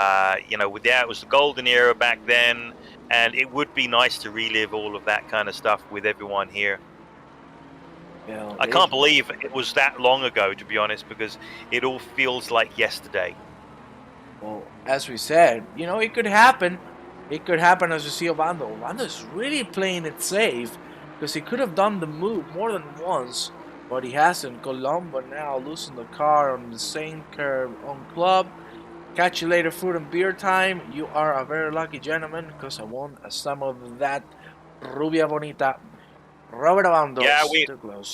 you know, it was the golden era back then, and it would be nice to relive all of that kind of stuff with everyone here. Well, I can't believe it was that long ago, to be honest, because it all feels like yesterday. Well, as we said, you know, it could happen. It could happen as you see Obando. Obando's really playing it safe because he could have done the move more than once, but he hasn't. Colombo now losing the car on the same curve on club. Catch you later, food and beer time. You are a very lucky gentleman because I won some of that Rubia Bonita. Robert Obando. Yeah,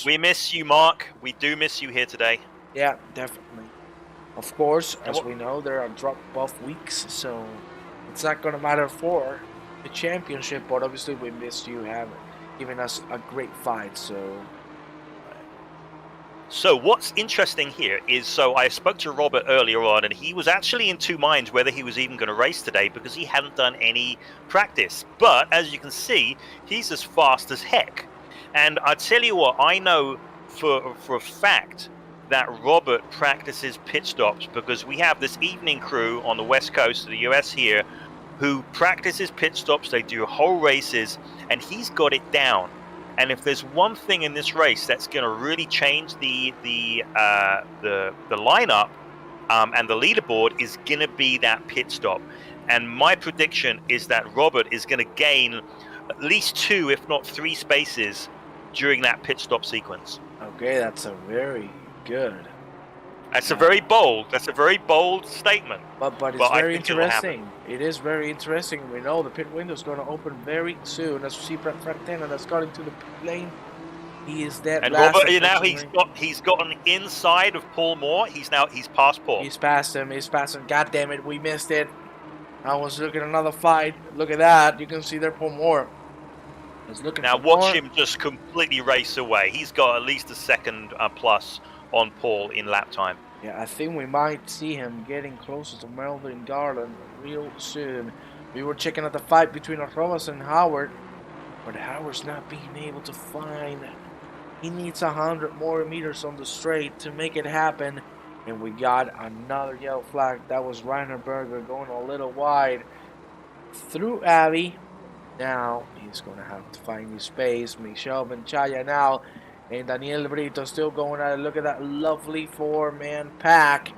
we miss you, Mark. We do miss you here today. Yeah, definitely. Of course, as we know, there are drop-off weeks, so it's not going to matter for the championship, but obviously we missed you giving us a great fight, So what's interesting here is, so I spoke to Robert earlier on, and he was actually in two minds whether he was even going to race today because he hadn't done any practice. But as you can see, he's as fast as heck. And I tell you what, I know for a fact that Robert practices pit stops because we have this evening crew on the west coast of the US here who practices pit stops. They do whole races, and he's got it down. And if there's one thing in this race that's going to really change the lineup and the leaderboard is going to be that pit stop. And my prediction is that Robert is going to gain at least 2, if not 3 spaces during that pit stop sequence. Okay, that's a very good. That's a very bold statement. But it's very interesting. It is very interesting. We know the pit window is going to open very soon. As we see Brett Frantena that's got into the pit lane. He is dead. And Robert, now he's gotten inside of Paul Moore. He's past Paul. He's past him. God damn it, we missed it. I was looking at another fight. Look at that. You can see there Paul Moore. Now watch him just completely race away. He's got at least a second plus on Paul in lap time. Yeah, I think we might see him getting closer to Melvin Garland real soon. We were checking out the fight between Arrobas and Howard, but Howard's not being able to find. He needs 100 more meters on the straight to make it happen. And we got another yellow flag. That was Rainer Berger going a little wide through Abbey. Now he's going to have to find his space. Michel Benchaya now. And Daniel Brito still going at it. Look at that lovely 4-man pack.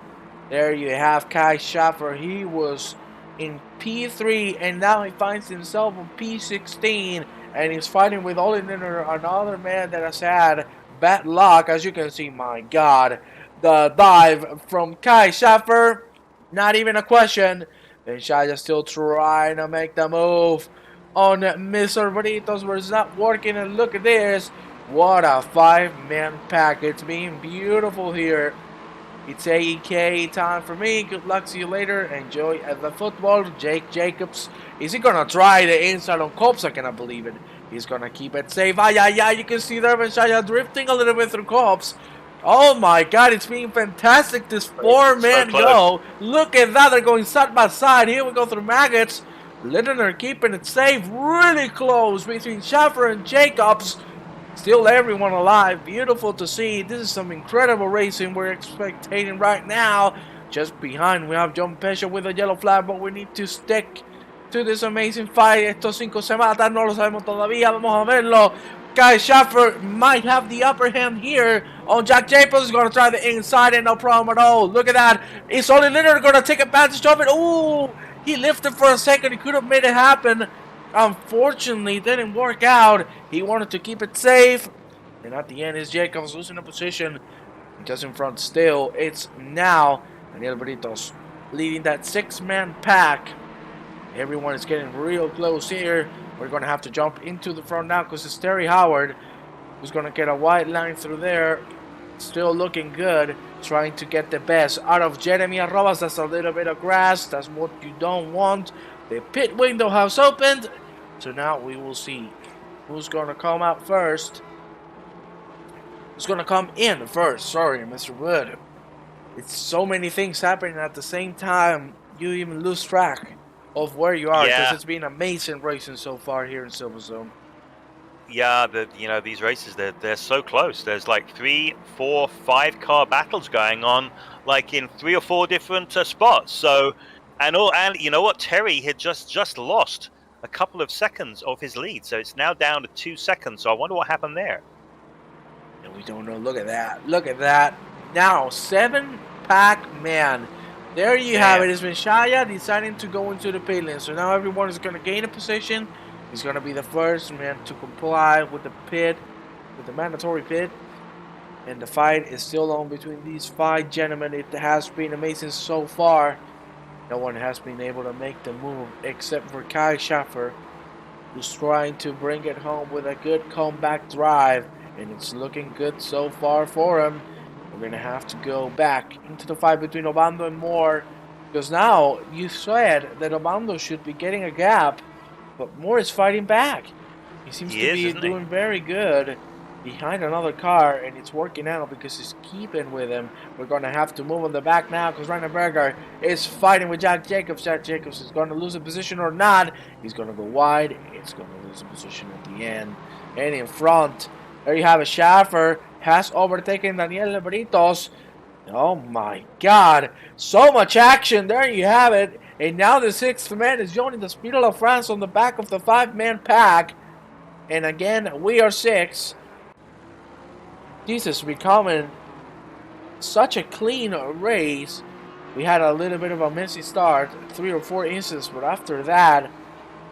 There you have Kai Schaffer. He was in P3 and now he finds himself in P16. And he's fighting with Olin Linner, another man that has had bad luck. As you can see, my God. The dive from Kai Schaffer. Not even a question. Benchaya still trying to make the move on Mr. Britos, but it's not working. And look at this. What a 5-man pack. It's being beautiful here. It's AEK time for me. Good luck. See you later. Enjoy the football. Jake Jacobs. Is he going to try the inside on Copse? I cannot believe it. He's going to keep it safe. You can see there Benchaya drifting a little bit through Copse. Oh my God, it's being fantastic. This 4-man go. Look at that. They're going side by side. Here we go through Maggots. Littner keeping it safe, really close between Schaffer and Jacobs. Still everyone alive. Beautiful to see. This is some incredible racing we're expecting right now. Just behind we have John Pesce with a yellow flag, but we need to stick to this amazing fight. Estos 5 se matan, no lo sabemos todavía. Vamos a verlo. Kai Schaffer might have the upper hand here on Jack Jacobs. Is going to try the inside and no problem at all. Look at that. Is Oli Littner going to take advantage of it? Ooh. He lifted for a second. He could have made it happen. Unfortunately, it didn't work out. He wanted to keep it safe. And at the end, is Jacobs losing a position. Just in front still. It's now Daniel Britos leading that 6-man pack. Everyone is getting real close here. We're going to have to jump into the front now because it's Terry Howard who's going to get a wide line through there. Still looking good, trying to get the best out of Jeremy Arrobas. That's a little bit of grass. That's what you don't want. The pit window has opened. So now we will see who's going to come out first. Who's going to come in first. Sorry, Mr. Wood. It's so many things happening at the same time. You even lose track of where you are. Because it's been amazing racing so far here in Silverstone. Yeah, these races, they're so close. There's like 3, 4, 5 car battles going on, like in 3 or 4 different spots. So, and you know what? Terry had just lost a couple of seconds of his lead, so it's now down to 2 seconds. So I wonder what happened there. And we don't know. Look at that. Look at that. Now 7-pack man. There you have it. It's been Shaya deciding to go into the pit lane. So now everyone is going to gain a position. He's going to be the first man to comply with the pit, with the mandatory pit. And the fight is still on between these 5 gentlemen. It has been amazing so far. No one has been able to make the move except for Kai Schaffer, who's trying to bring it home with a good comeback drive. And it's looking good so far for him. We're going to have to go back into the fight between Obando and Moore. Because now you said that Obando should be getting a gap. But Moore is fighting back. He seems to be doing very good behind another car, and it's working out because he's keeping with him. We're going to have to move on the back now because Reinenberger is fighting with Jack Jacobs. Jack Jacobs is going to lose a position or not. He's going to go wide. It's going to lose a position at the end. And in front, there you have it. Schaffer has overtaken Daniel Britos. Oh my God. So much action. There you have it. And now the 6th man is joining the Speed of France on the back of the 5-man pack. And again, we are 6. Jesus, becoming such a clean race. We had a little bit of a messy start, 3 or 4 instances, but after that,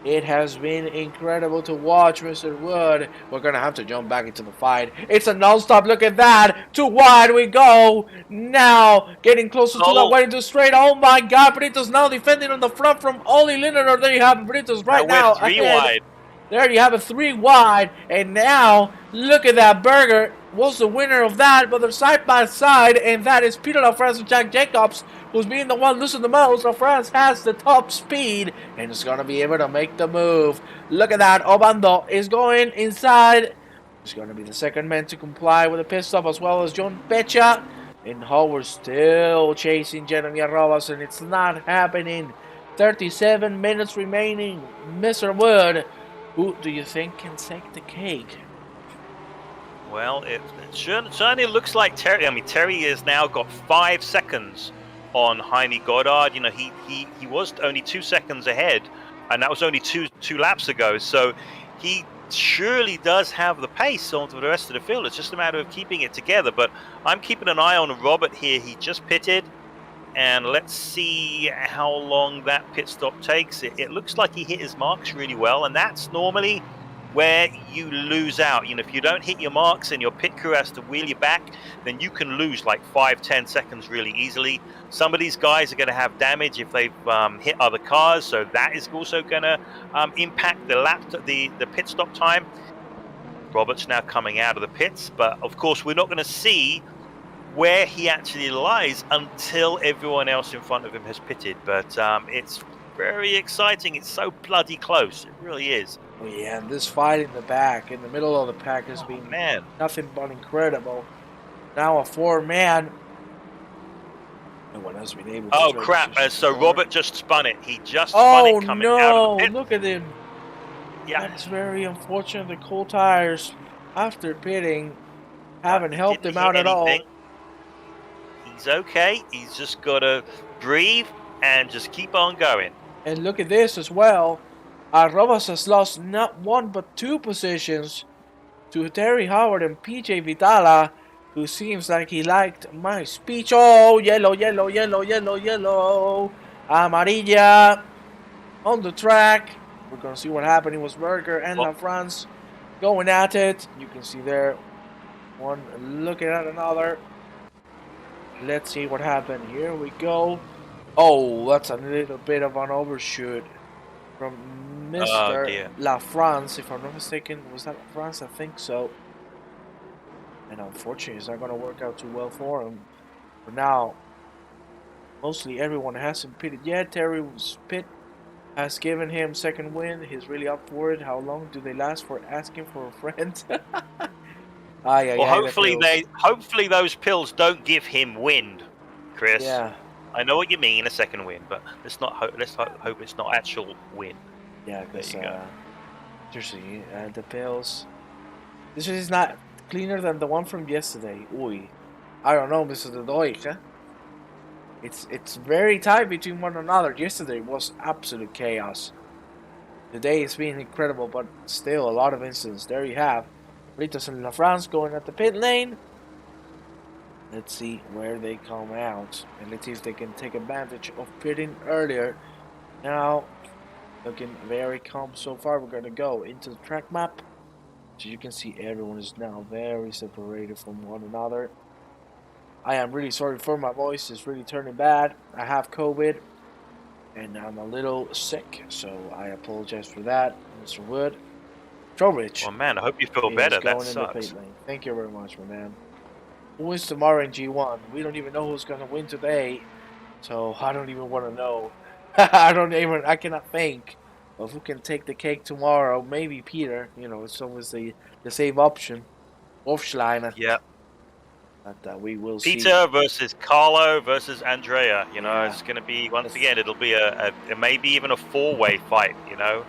it has been incredible to watch, Mr. Wood. We're going to have to jump back into the fight. It's a non-stop. Look at that. Too wide we go. Now, getting closer to the wide into straight. Oh, my God. Britos now defending on the front from Oli Lindenor. There you have Britos right now. 3 wide. There you have it, 3 wide. And now, look at that. Berger was the winner of that, but they're side by side. And that is Peter LaFrance and Jack Jacobs, who's being the one losing the most. LaFrance has the top speed and is going to be able to make the move. Look at that. Obando is going inside. He's going to be the 2nd man to comply with the pit stop, as well as John Pecha. And Howard still chasing Jeremy Arrobas, and it's not happening. 37 minutes remaining. Mr. Wood, who do you think can take the cake? Well, it certainly looks like Terry. I mean, Terry has now got 5 seconds on Jaime Goddard. You know, he was only 2 seconds ahead, and that was only two laps ago. So he surely does have the pace on for the rest of the field. It's just a matter of keeping it together. But I'm keeping an eye on Robert here. He just pitted, and let's see how long that pit stop takes. It looks like he hit his marks really well, and that's normally where you lose out. You know, if you don't hit your marks and your pit crew has to wheel you back, then you can lose like 5-10 seconds really easily. Some of these guys are going to have damage if they've hit other cars, so that is also going to impact the pit stop time. Robert's now coming out of the pits, but of course we're not going to see where he actually lies until everyone else in front of him has pitted. But it's very exciting. It's so bloody close. It really is. Oh, yeah, and this fight in the back, in the middle of the pack, has been nothing but incredible. Now a 4-man. No one has been able to. Oh, crap. So Robert just spun it. He just spun it coming out of the pit. Look at him. Yeah. That's very unfortunate. The cold tires, after pitting, haven't helped him out at all. He's okay. He's just got to breathe and just keep on going. And look at this as well. Arrobas has lost not 1 but 2 positions to Terry Howard and PJ Vitala, who seems like he liked my speech. Oh, yellow, yellow, yellow, yellow, yellow. Amarilla on the track. We're going to see what happened. It was Berger and LaFrance going at it. You can see there, one looking at another. Let's see what happened. Here we go. Oh, that's a little bit of an overshoot from Mr. LaFrance, if I'm not mistaken. Was that LaFrance? I think so. And unfortunately, it's not going to work out too well for him. For now, mostly everyone hasn't pitted yet. Terry's pit has given him second win. He's really up for it. How long do they last for asking for a friend? Well, hopefully those pills don't give him wind, Chris. Yeah. I know what you mean, a second win, but let's hope it's not actual win. Yeah, because seriously, the pills. This is not cleaner than the one from yesterday. Uy, I don't know, Mr. Dodoy. It's very tight between one another. Yesterday was absolute chaos. Today it's been incredible, but still a lot of incidents. There you have Ritos and LaFrance going at the pit lane. Let's see where they come out, and let's see if they can take advantage of pitting earlier. Now, looking very calm so far. We're going to go into the track map. So you can see everyone is now very separated from one another. I am really sorry for my voice. It's really turning bad. I have COVID, and I'm a little sick, so I apologize for that, Mr. Wood. Trowbridge. Oh man, I hope you feel better. That sucks. In the pit lane. Thank you very much, my man. Who wins tomorrow in G1? We don't even know who's gonna win today, so I don't even want to know. I cannot think of who can take the cake tomorrow. Maybe Peter. You know, it's always the safe option. Wolfschleiner. Yeah. But we will see. Peter versus Carlo versus Andrea. You know, it's going to be once again. It'll be a maybe even a four-way fight. You know.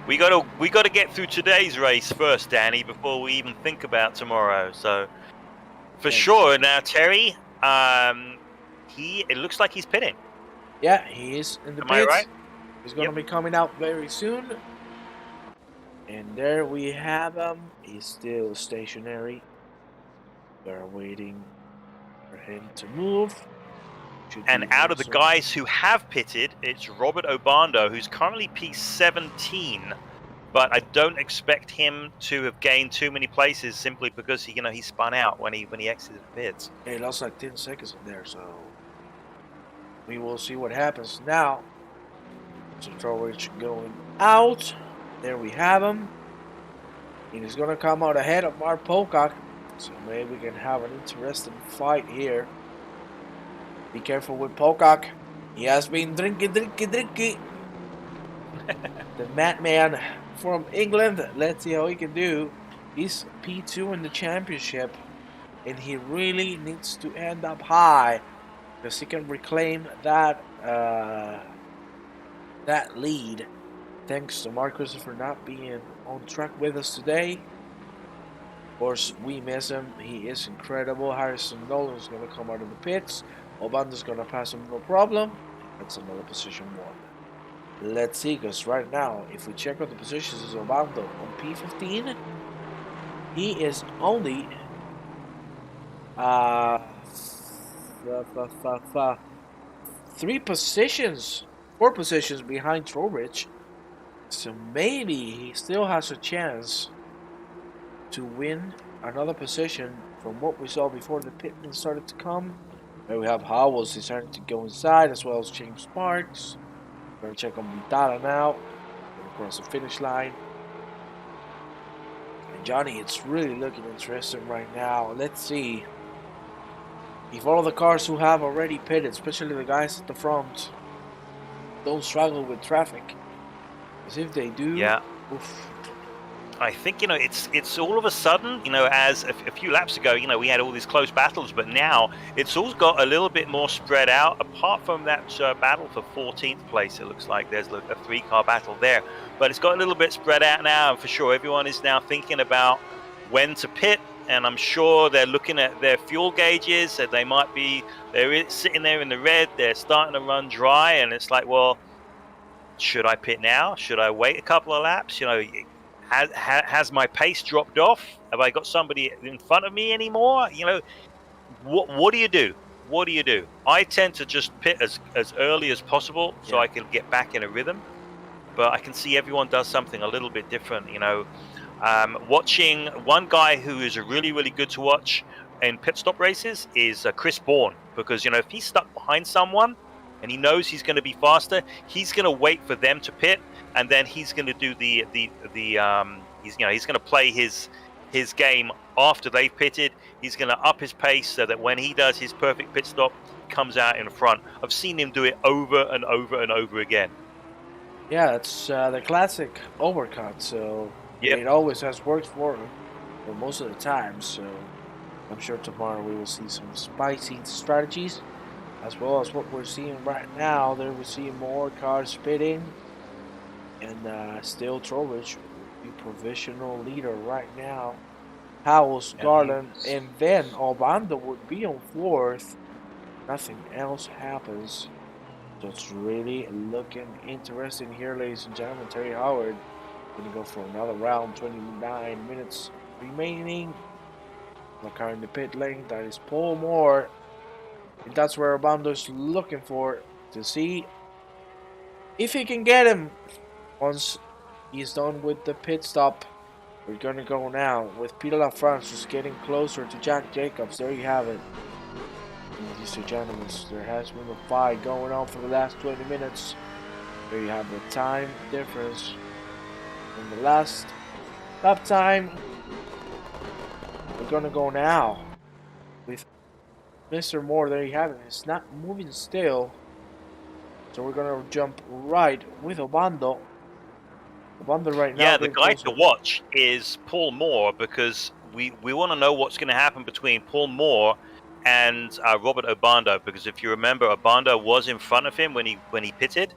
We got to get through today's race first, Danny, before we even think about tomorrow. So, for sure. Now, Terry, it looks like he's pitting. Yeah, he is in the pits. Am I right? He's going to be coming out very soon. And there we have him. He's still stationary. We're waiting for him to move. And out of the guys who have pitted, it's Robert Obando, who's currently P17, but I don't expect him to have gained too many places simply because he spun out when he exited the pits. Yeah, he lost like 10 seconds in there, so we will see what happens now. So Trowbridge going out. There we have him. And he's going to come out ahead of Mark Pocock, so maybe we can have an interesting fight here. Be careful with Pocock. He has been drinking. The madman from England. Let's see how he can do. He's P2 in the championship, and he really needs to end up high because he can reclaim that lead. Thanks to Mark Christopher not being on track with us today. Of course, we miss him. He is incredible. Harrison Nolan's going to come out of the pits. Obando's going to pass him no problem. That's another position 1. Let's see, because right now, if we check out the positions, is Obando on P15. He is only 4 positions behind Trowbridge. So maybe he still has a chance to win another position from what we saw before the pitman started to come. There we have Howells. He's starting to go inside, as well as James Sparks. We're going to check on Vitara now. Across the finish line. And Johnny, it's really looking interesting right now. Let's see if all of the cars who have already pitted, especially the guys at the front, don't struggle with traffic. Because if they do, oof. I think, it's all of a sudden, as a few laps ago, we had all these close battles, but now it's all got a little bit more spread out. Apart from that battle for 14th place, it looks like there's a 3-car battle there. But it's got a little bit spread out now, and for sure everyone is now thinking about when to pit, and I'm sure they're looking at their fuel gauges, and they're sitting there in the red, they're starting to run dry, and it's like, well, should I pit now? Should I wait a couple of laps? Has my pace dropped off? Have I got somebody in front of me anymore? What do you do? What do you do? I tend to just pit as early as possible so I can get back in a rhythm. But I can see everyone does something a little bit different. Watching one guy who is really, really good to watch in pit stop races is Chris Bourne, because if he's stuck behind someone and he knows he's going to be faster, he's going to wait for them to pit. And then he's going to do the He's going to play his game after they've pitted. He's going to up his pace so that when he does his perfect pit stop, he comes out in front. I've seen him do it over and over and over again. Yeah, it's the classic overcut. So it always has worked for him for most of the time. So I'm sure tomorrow we will see some spicy strategies, as well as what we're seeing right now. There we're seeing more cars pitting, and still Trowbridge, the provisional leader right now. Howells, Garland, and then Obando would be on fourth. Nothing else happens. So it's really looking interesting here, ladies and gentlemen. Terry Howard gonna go for another round. 29 minutes remaining. The car in the pit lane, that is Paul Moore. And that's where Abando's looking for, to see if he can get him once he's done with the pit stop. We're gonna go now with Peter LaFrance, who's getting closer to Jack Jacobs. There you have it. Ladies and gentlemen, there has been a fight going on for the last 20 minutes. There you have the time difference. In the last lap time, we're gonna go now with Mr. Moore. There you have it. It's not moving still. So we're gonna jump right with Obando. Obando right now. Yeah, the guy to watch is Paul Moore, because we want to know what's going to happen between Paul Moore and Robert Obando, because if you remember, Obando was in front of him when he pitted,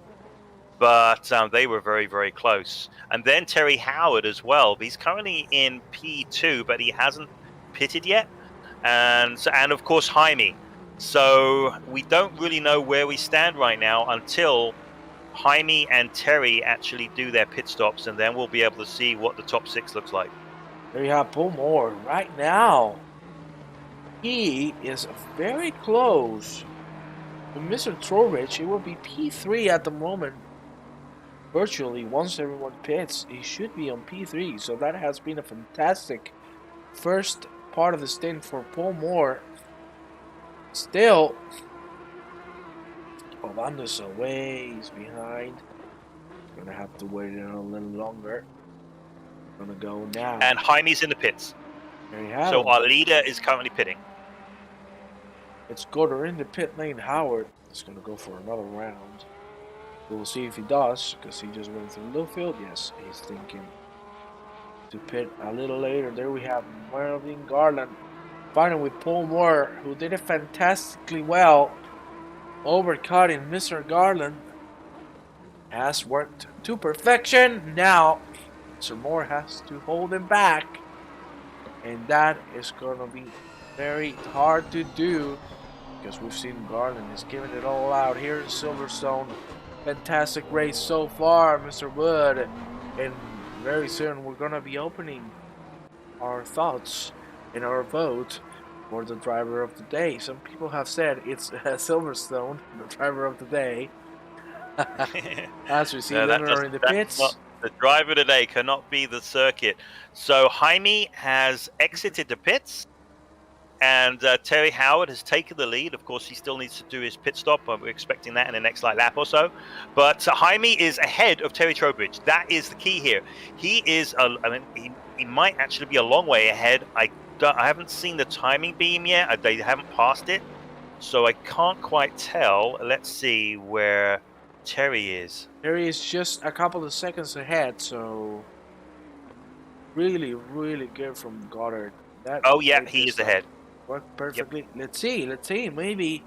but they were very, very close. And then Terry Howard as well. He's currently in P2, but he hasn't pitted yet. And of course Jaime. So we don't really know where we stand right now until Jaime and Terry actually do their pit stops, and then we'll be able to see what the top six looks like. There you have Paul Moore right now. He is very close to Mr. Trowbridge. He will be P3 at the moment. Virtually, once everyone pits, he should be on P3. So that has been a fantastic first part of the stint for Paul Moore. Still, Obando's a ways behind. Gonna have to wait a little longer. Gonna go now. And Jaime's in the pits. There you have so it. Our leader is currently pitting. It's Goddard in the pit lane. Howard is gonna go for another round. We'll see if he does, because he just went through Littlefield. Yes, he's thinking to pit a little later. There we have Mervyn Garland fighting with Paul Moore, who did it fantastically well. Overcutting Mr. Garland has worked to perfection. Now Mr. Moore has to hold him back, and that is gonna be very hard to do, because we've seen Garland is giving it all out here in Silverstone. Fantastic race so far, Mr. Wood, and very soon we're gonna be opening our thoughts and our vote for the driver of the day. Some people have said it's Silverstone, the driver of the day. As we see Leonard in the pits. The driver today cannot be the circuit. So Jaime has exited the pits, and Terry Howard has taken the lead. Of course, he still needs to do his pit stop. We're expecting that in the next lap or so. But Jaime is ahead of Terry Trowbridge. That is the key here. He is, he might actually be a long way ahead. I haven't seen the timing beam yet. They haven't passed it, so I can't quite tell. Let's see where Terry is. Terry is just a couple of seconds ahead, so really, really good from Goddard. He is ahead. Worked perfectly. Yep. Let's see. Maybe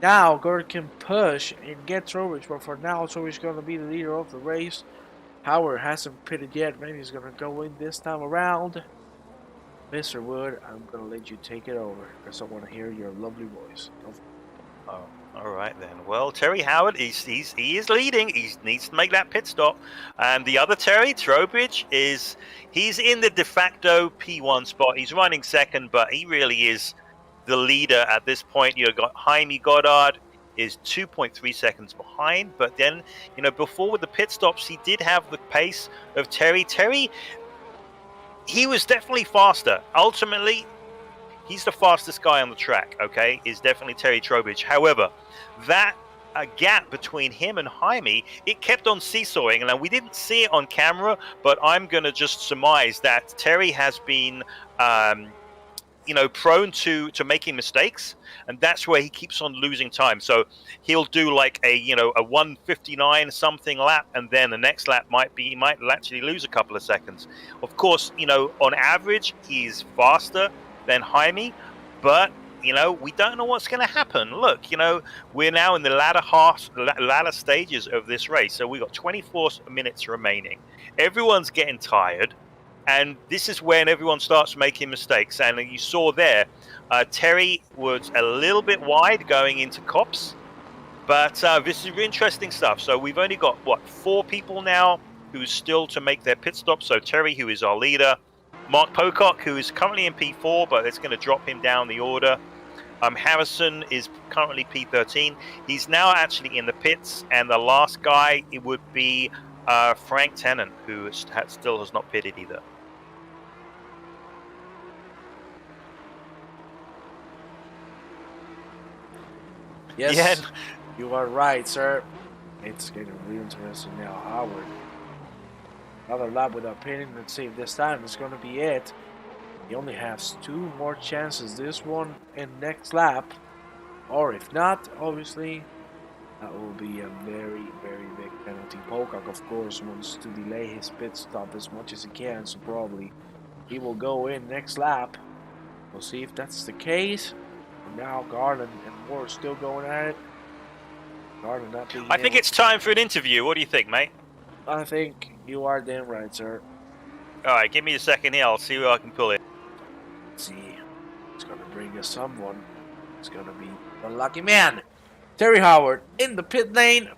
now Goddard can push and get Trowbridge, but for now, Trowbridge is going to be the leader of the race. Howard hasn't pitted yet. Maybe he's going to go in this time around. Mr. Wood, I'm going to let you take it over, because I want to hear your lovely voice. Oh, all right then. Well, Terry Howard, he is leading. He needs to make that pit stop. And the other Terry, Trowbridge, he's in the de facto P1 spot. He's running second, but he really is the leader at this point. You've got Jaime Goddard is 2.3 seconds behind. But then, before with the pit stops, he did have the pace of Terry. Terry, he was definitely faster. Ultimately, he's the fastest guy on the track, okay? Is definitely Terry Trowbridge. However, that a gap between him and Jaime. It kept on seesawing, and we didn't see it on camera, but I'm going to just surmise that Terry has been prone to making mistakes, and that's where he keeps on losing time. So he'll do like a 1:59 something lap, and then the next lap he might actually lose a couple of seconds. Of course, on average he's faster than Jaime, but we don't know what's going to happen. Look, we're now in the latter stages of this race, so we've got 24 minutes remaining. Everyone's getting tired. And this is when everyone starts making mistakes. And you saw there, Terry was a little bit wide going into Copse. But this is interesting stuff. So we've only got, 4 people now who's still to make their pit stop. So Terry, who is our leader. Mark Pocock, who is currently in P4, but it's going to drop him down the order. Harrison is currently P13. He's now actually in the pits. And the last guy, it would be Frank Tennant, who still has not pitted either. Yes, Yeah. you are right, sir. It's getting really interesting now. Howard. Another lap without pitting. Let's see if this time it's going to be it. He only has 2 more chances. This one and next lap. Or if not, obviously, that will be a very, very big penalty. Pocock, of course, wants to delay his pit stop as much as he can. So probably he will go in next lap. We'll see if that's the case. Now Garland and Moore still going at it. Garland not being I think it's time for an interview. What do you think, mate? I think you are damn right, sir. All right, give me a second here. I'll see who I can pull in. Let's see. It's going to bring us someone. It's going to be the lucky man. Terry Howard in the pit lane.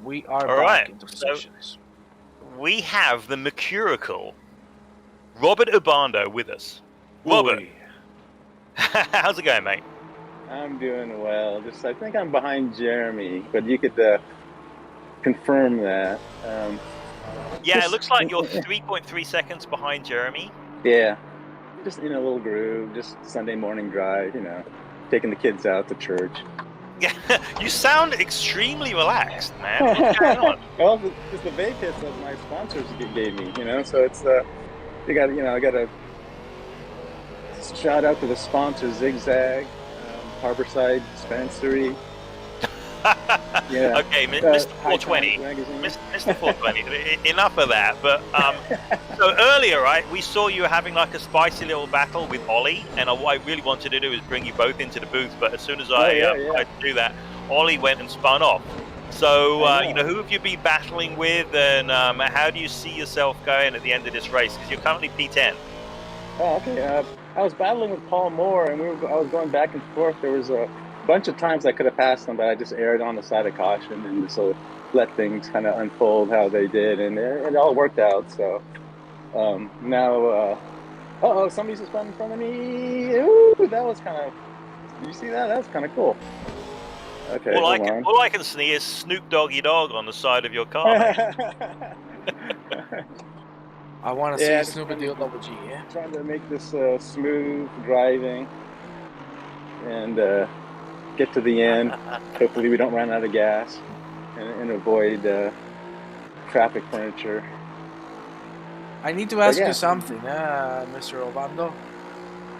We are All back right. into positions. We have the mercurical Robert Obando with us. Robert, Ooh. how's it going, mate? I'm doing well. I think I'm behind Jeremy, but you could confirm that. Yeah, it looks like you're 3.3 seconds behind Jeremy. Yeah, just in a little groove, just Sunday morning drive, taking the kids out to church. Yeah, you sound extremely relaxed, man. What's going on? Well, it's the vape hits that my sponsors gave me, so it's I got to shout out to the sponsor, Zigzag, Harborside Dispensary. Yeah. Okay, Mr. 420. Mr. 420. Enough of that. But so earlier, right, we saw you having like a spicy little battle with Ollie, and what I really wanted to do is bring you both into the booth. But as soon as I tried to do that, Ollie went and spun off. So who have you been battling with, and how do you see yourself going at the end of this race? Because you're currently P10. Oh, okay. I was battling with Paul Moore, and I was going back and forth. There was a bunch of times I could have passed him, but I just erred on the side of caution and just let things kind of unfold how they did, and it all worked out. So now, somebody's just in front of me. Ooh, that was kind of. Did you see that? That was kind of cool. Okay. All I can see is Snoop Doggy Dog on the side of your car. I want to see Snoopy Deal Double G, yeah? Trying to make this smooth driving and get to the end. Hopefully we don't run out of gas and avoid traffic furniture. I need to ask you something, Mr. Obando.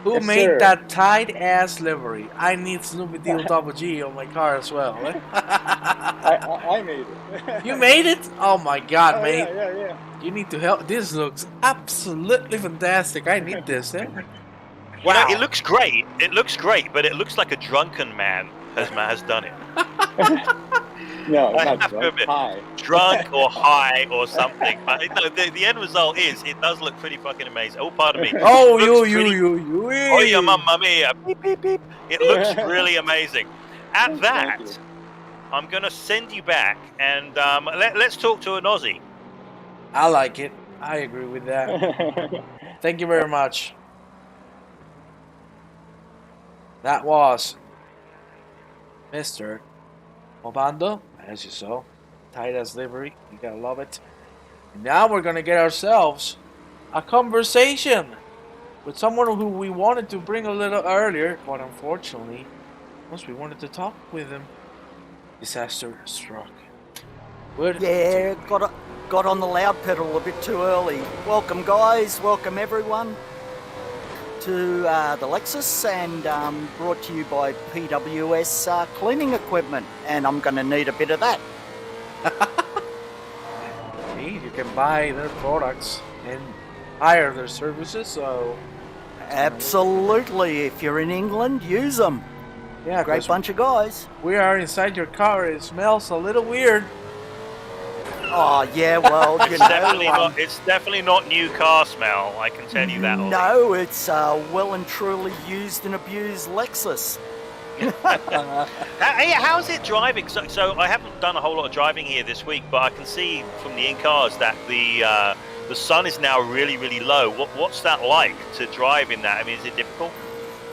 Who Yes, made sir. that tight-ass livery? I need Snoopy Deal Double G on my car as well. Eh? I made it. You made it? Oh my god, mate. Yeah. You need to help. This looks absolutely fantastic. I need this, eh? Wow. It looks great. But it looks like a drunken man has done it. No, I not have to drunk. admit, High. drunk or high or something. But the end result is it does look pretty fucking amazing. Oh, pardon me. Oh, you. Oh, your mamma mia. Beep, beep, beep. It looks really amazing. At Thank that, you. I'm going to send you back and let's talk to an Aussie. I like it. I agree with that. Thank you very much. That was Mr. Obando, as you saw. Tight as livery. You gotta love it. And now we're gonna get ourselves a conversation with someone who we wanted to bring a little earlier, but unfortunately, once we wanted to talk with him, disaster struck. Good. Yeah, got on the loud pedal a bit too early. Welcome, guys. Welcome, everyone, to the Lexus, and brought to you by PWS cleaning equipment. And I'm going to need a bit of that. You can buy their products and hire their services. So Absolutely. If you're in England, use them. yeah, Great 'cause bunch of guys. we are inside your car. It smells a little weird. Oh, yeah, well, you know. It's definitely not new car smell. I can tell you that. Ollie. No, it's well and truly used and abused Lexus. Hey, how's it driving? So I haven't done a whole lot of driving here this week, but I can see from the in-cars that the sun is now really, really low. What's that like to drive in that? I mean, is it difficult?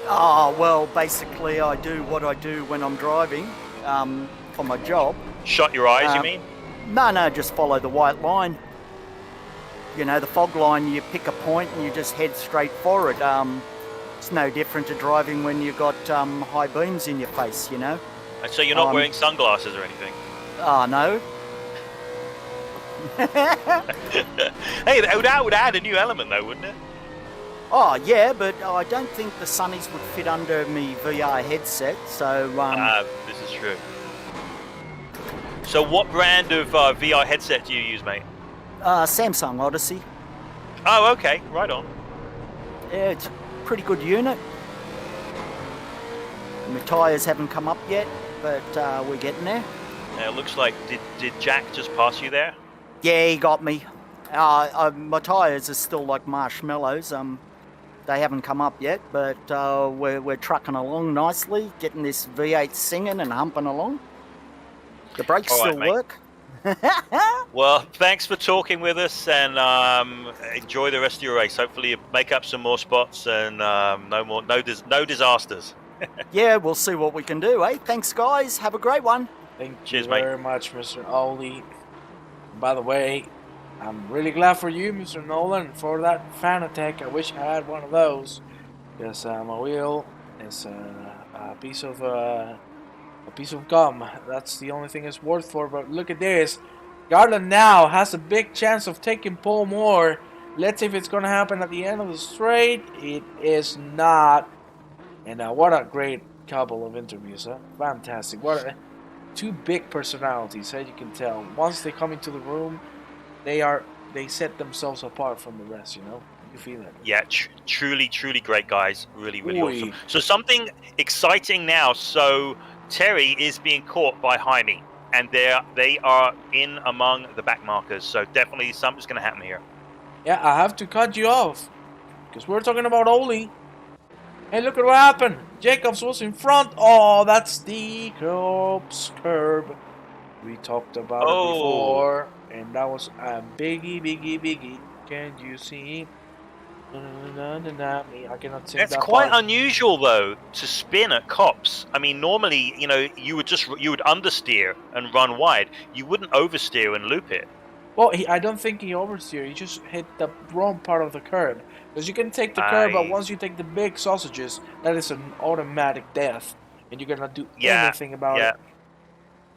Oh, well, basically I do what I do when I'm driving for my job. Shut your eyes, you mean? No, just follow the white line. You know, the fog line, you pick a point and you just head straight for it. It's no different to driving when you've got high beams in your face, you know. So you're not wearing sunglasses or anything? Oh, no. Hey, that would add a new element though, wouldn't it? Oh, yeah, but I don't think the sunnies would fit under me VR headset, so... This is true. So what brand of VR headset do you use, mate? Samsung Odyssey. Oh, okay, right on. Yeah, it's a pretty good unit. My tyres haven't come up yet, but we're getting there. It looks like, did Jack just pass you there? Yeah, he got me. My tyres are still like marshmallows. They haven't come up yet, but we're trucking along nicely, getting this V8 singing and humping along. The brakes still work. Well, thanks for talking with us, and enjoy the rest of your race. Hopefully you make up some more spots and no disasters. Yeah, we'll see what we can do, eh? Thanks, guys. Have a great one. Thank Cheers, you mate. very much, Mr. Ollie. By the way, I'm really glad for you, Mr. Nolan, for that fan attack. I wish I had one of those, because my wheel is a piece of gum. That's the only thing it's worth for. But look at this. Garland now has a big chance of taking Paul Moore. Let's see if it's going to happen at the end of the straight. It is not. And what a great couple of interviews, huh? Fantastic. Two big personalities, you can tell. Once they come into the room, they set themselves apart from the rest, you know? You feel it. Yeah, truly great guys. Really awesome. So something exciting now. So Terry is being caught by Jaime, and they are in among the back markers. So definitely something's going to happen here. Yeah, I have to cut you off, because we're talking about Oli. Hey, look at what happened. Jacobs was in front. Oh, that's the Jacobs curb. We talked about it before, and that was a biggie. Can you see? I cannot sing that. That's quite unusual, though, to spin at cops. I mean, normally, you know, you would understeer and run wide. You wouldn't oversteer and loop it. Well, I don't think he oversteered. He just hit the wrong part of the curb. Because you can take the curb, but once you take the big sausages, that is an automatic death. And you're going to do anything about it.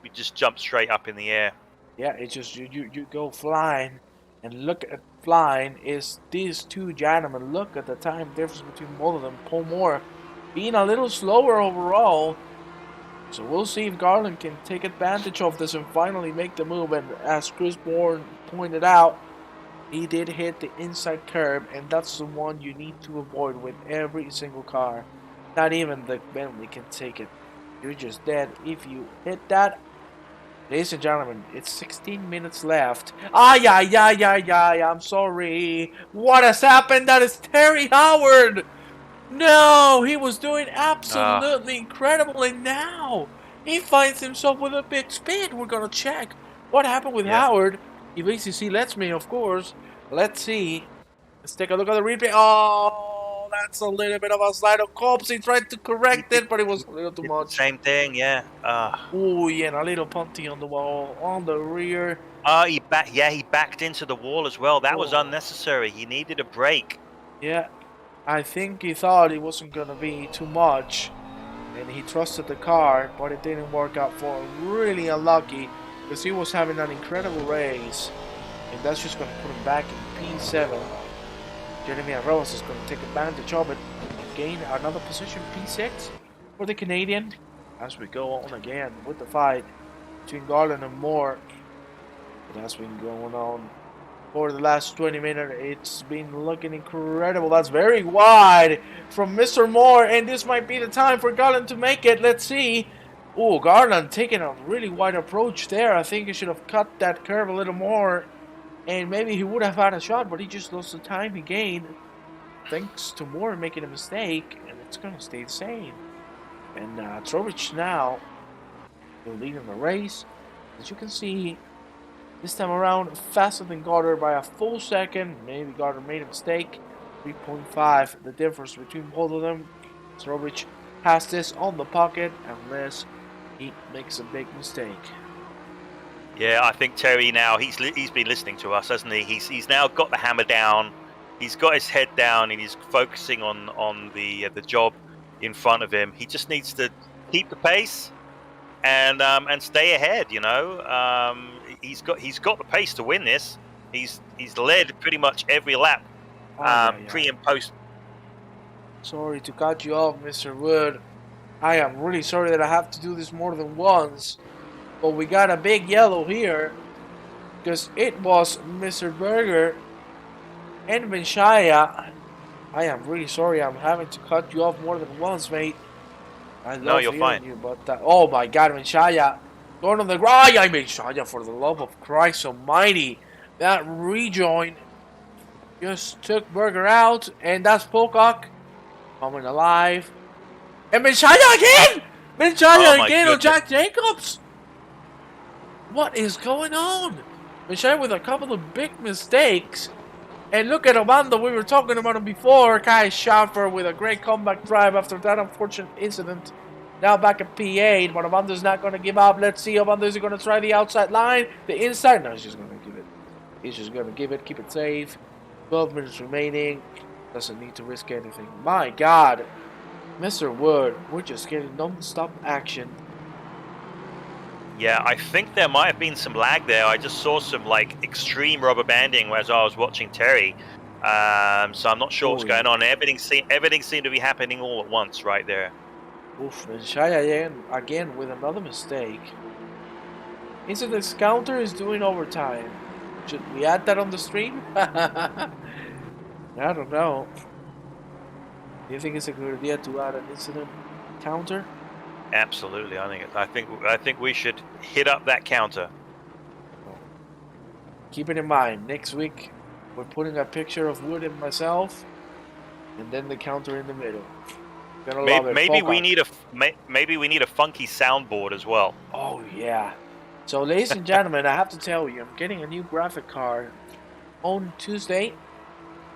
We just jump straight up in the air. Yeah, it's just you go flying. And look at flying is these two gentlemen. Look at the time difference between both of them. Paul Moore being a little slower overall. So we'll see if Garland can take advantage of this and finally make the move. And as Chris Bourne pointed out, he did hit the inside curb, and that's the one you need to avoid with every single car. Not even the Bentley can take it. You're just dead if you hit that. Ladies and gentlemen, it's 16 minutes left. I'm sorry. What has happened? That is Terry Howard. No, he was doing absolutely incredible, and now he finds himself with a big spin. We're gonna check what happened with Howard. If ACC lets me, of course. Let's see. Let's take a look at the replay. Oh, that's a little bit of a slide of corpse. He tried to correct it, but it was a little too much. Same thing, yeah. Oh, yeah, and a little punty on the wall, on the rear. He backed into the wall as well. That was unnecessary. He needed a break. Yeah, I think he thought it wasn't going to be too much. and he trusted the car, but it didn't work out for him. Really unlucky, because he was having an incredible race, and that's just going to put him back in P7. Jeremy Arroz is going to take advantage of it and gain another position, P6, for the Canadian, as we go on again with the fight between Garland and Moore. It has been going on for the last 20 minutes. It's been looking incredible. That's very wide from Mr. Moore, and this might be the time for Garland to make it. Let's see. Oh, Garland taking a really wide approach there. I think he should have cut that curve a little more, and maybe he would have had a shot, but he just lost the time he gained thanks to Moore making a mistake, and it's going to stay the same. And Trowbridge now will lead in the race. As you can see, this time around, faster than Goddard by a full second. Maybe Goddard made a mistake. 3.5, the difference between both of them. Trowbridge has this on the pocket unless he makes a big mistake. Yeah, I think Terry now, he's been listening to us, hasn't he? He's now got the hammer down. He's got his head down and he's focusing on the job in front of him. He just needs to keep the pace and stay ahead. You know, he's got the pace to win this. He's led pretty much every lap, pre and post. Sorry to cut you off, Mr. Wood. I am really sorry that I have to do this more than once. But we got a big yellow here because it was Mr. Berger and Benshaya. I am really sorry I'm having to cut you off more than once, mate. No, you're fine. You, but oh my God, Benshaya going on the ground. I mean, Benshaya, for the love of Christ Almighty, that rejoin just took Berger out, and that's Pocock coming alive. And Benshaya again! Benshaya again on Jack Jacobs! What is going on? Benshaya with a couple of big mistakes. And look at Obando, we were talking about him before. Kai Schaffer with a great comeback drive after that unfortunate incident. Now back at P8, but Obando's not going to give up. Let's see, Obando, is he going to try the outside line? The inside? No, he's just going to give it. He's just going to give it, keep it safe. 12 minutes remaining. Doesn't need to risk anything. My God. Mr. Wood, we're just getting non-stop action. Yeah, I think there might have been some lag there. I just saw some like extreme rubber banding as I was watching Terry. So I'm not sure what's going on. Everything seemed to be happening all at once right there. Oof, and Shaya again with another mistake. Incident counter is doing overtime. Should we add that on the stream? I don't know. Do you think it's a good idea to add an incident counter? Absolutely, I think we should hit up that counter. Keep it in mind, next week we're putting a picture of Wood and myself, and then the counter in the middle. Maybe we need a funky soundboard as well. Oh yeah. So, ladies and gentlemen, I have to tell you, I'm getting a new graphic card on Tuesday.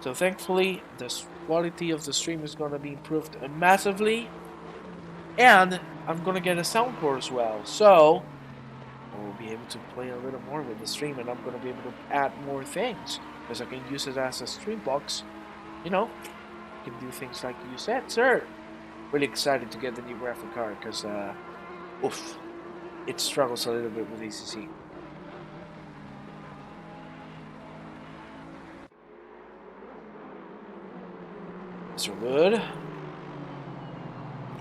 So thankfully, the quality of the stream is going to be improved massively. And I'm going to get a soundboard as well. So I'll be able to play a little more with the stream, and I'm going to be able to add more things. Because I can use it as a stream box. You know, I can do things like you said, sir. Really excited to get the new graphic card because, oof, it struggles a little bit with ACC. Mr. Wood.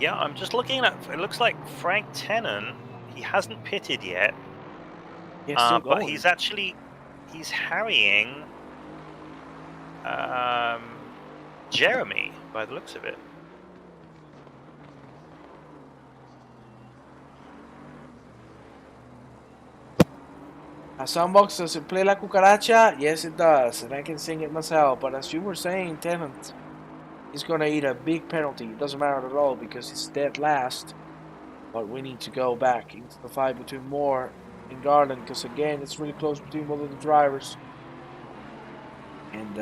Yeah, I'm just looking at. It looks like Frank Tenen. He hasn't pitted yet, but he's harrying Jeremy by the looks of it. A soundbox, does it play La Cucaracha? Yes, it does, and I can sing it myself. But as you were saying, Tennant is going to eat a big penalty. It doesn't matter at all because he's dead last. But we need to go back into the fight between Moore and Garland because, again, it's really close between both of the drivers. And,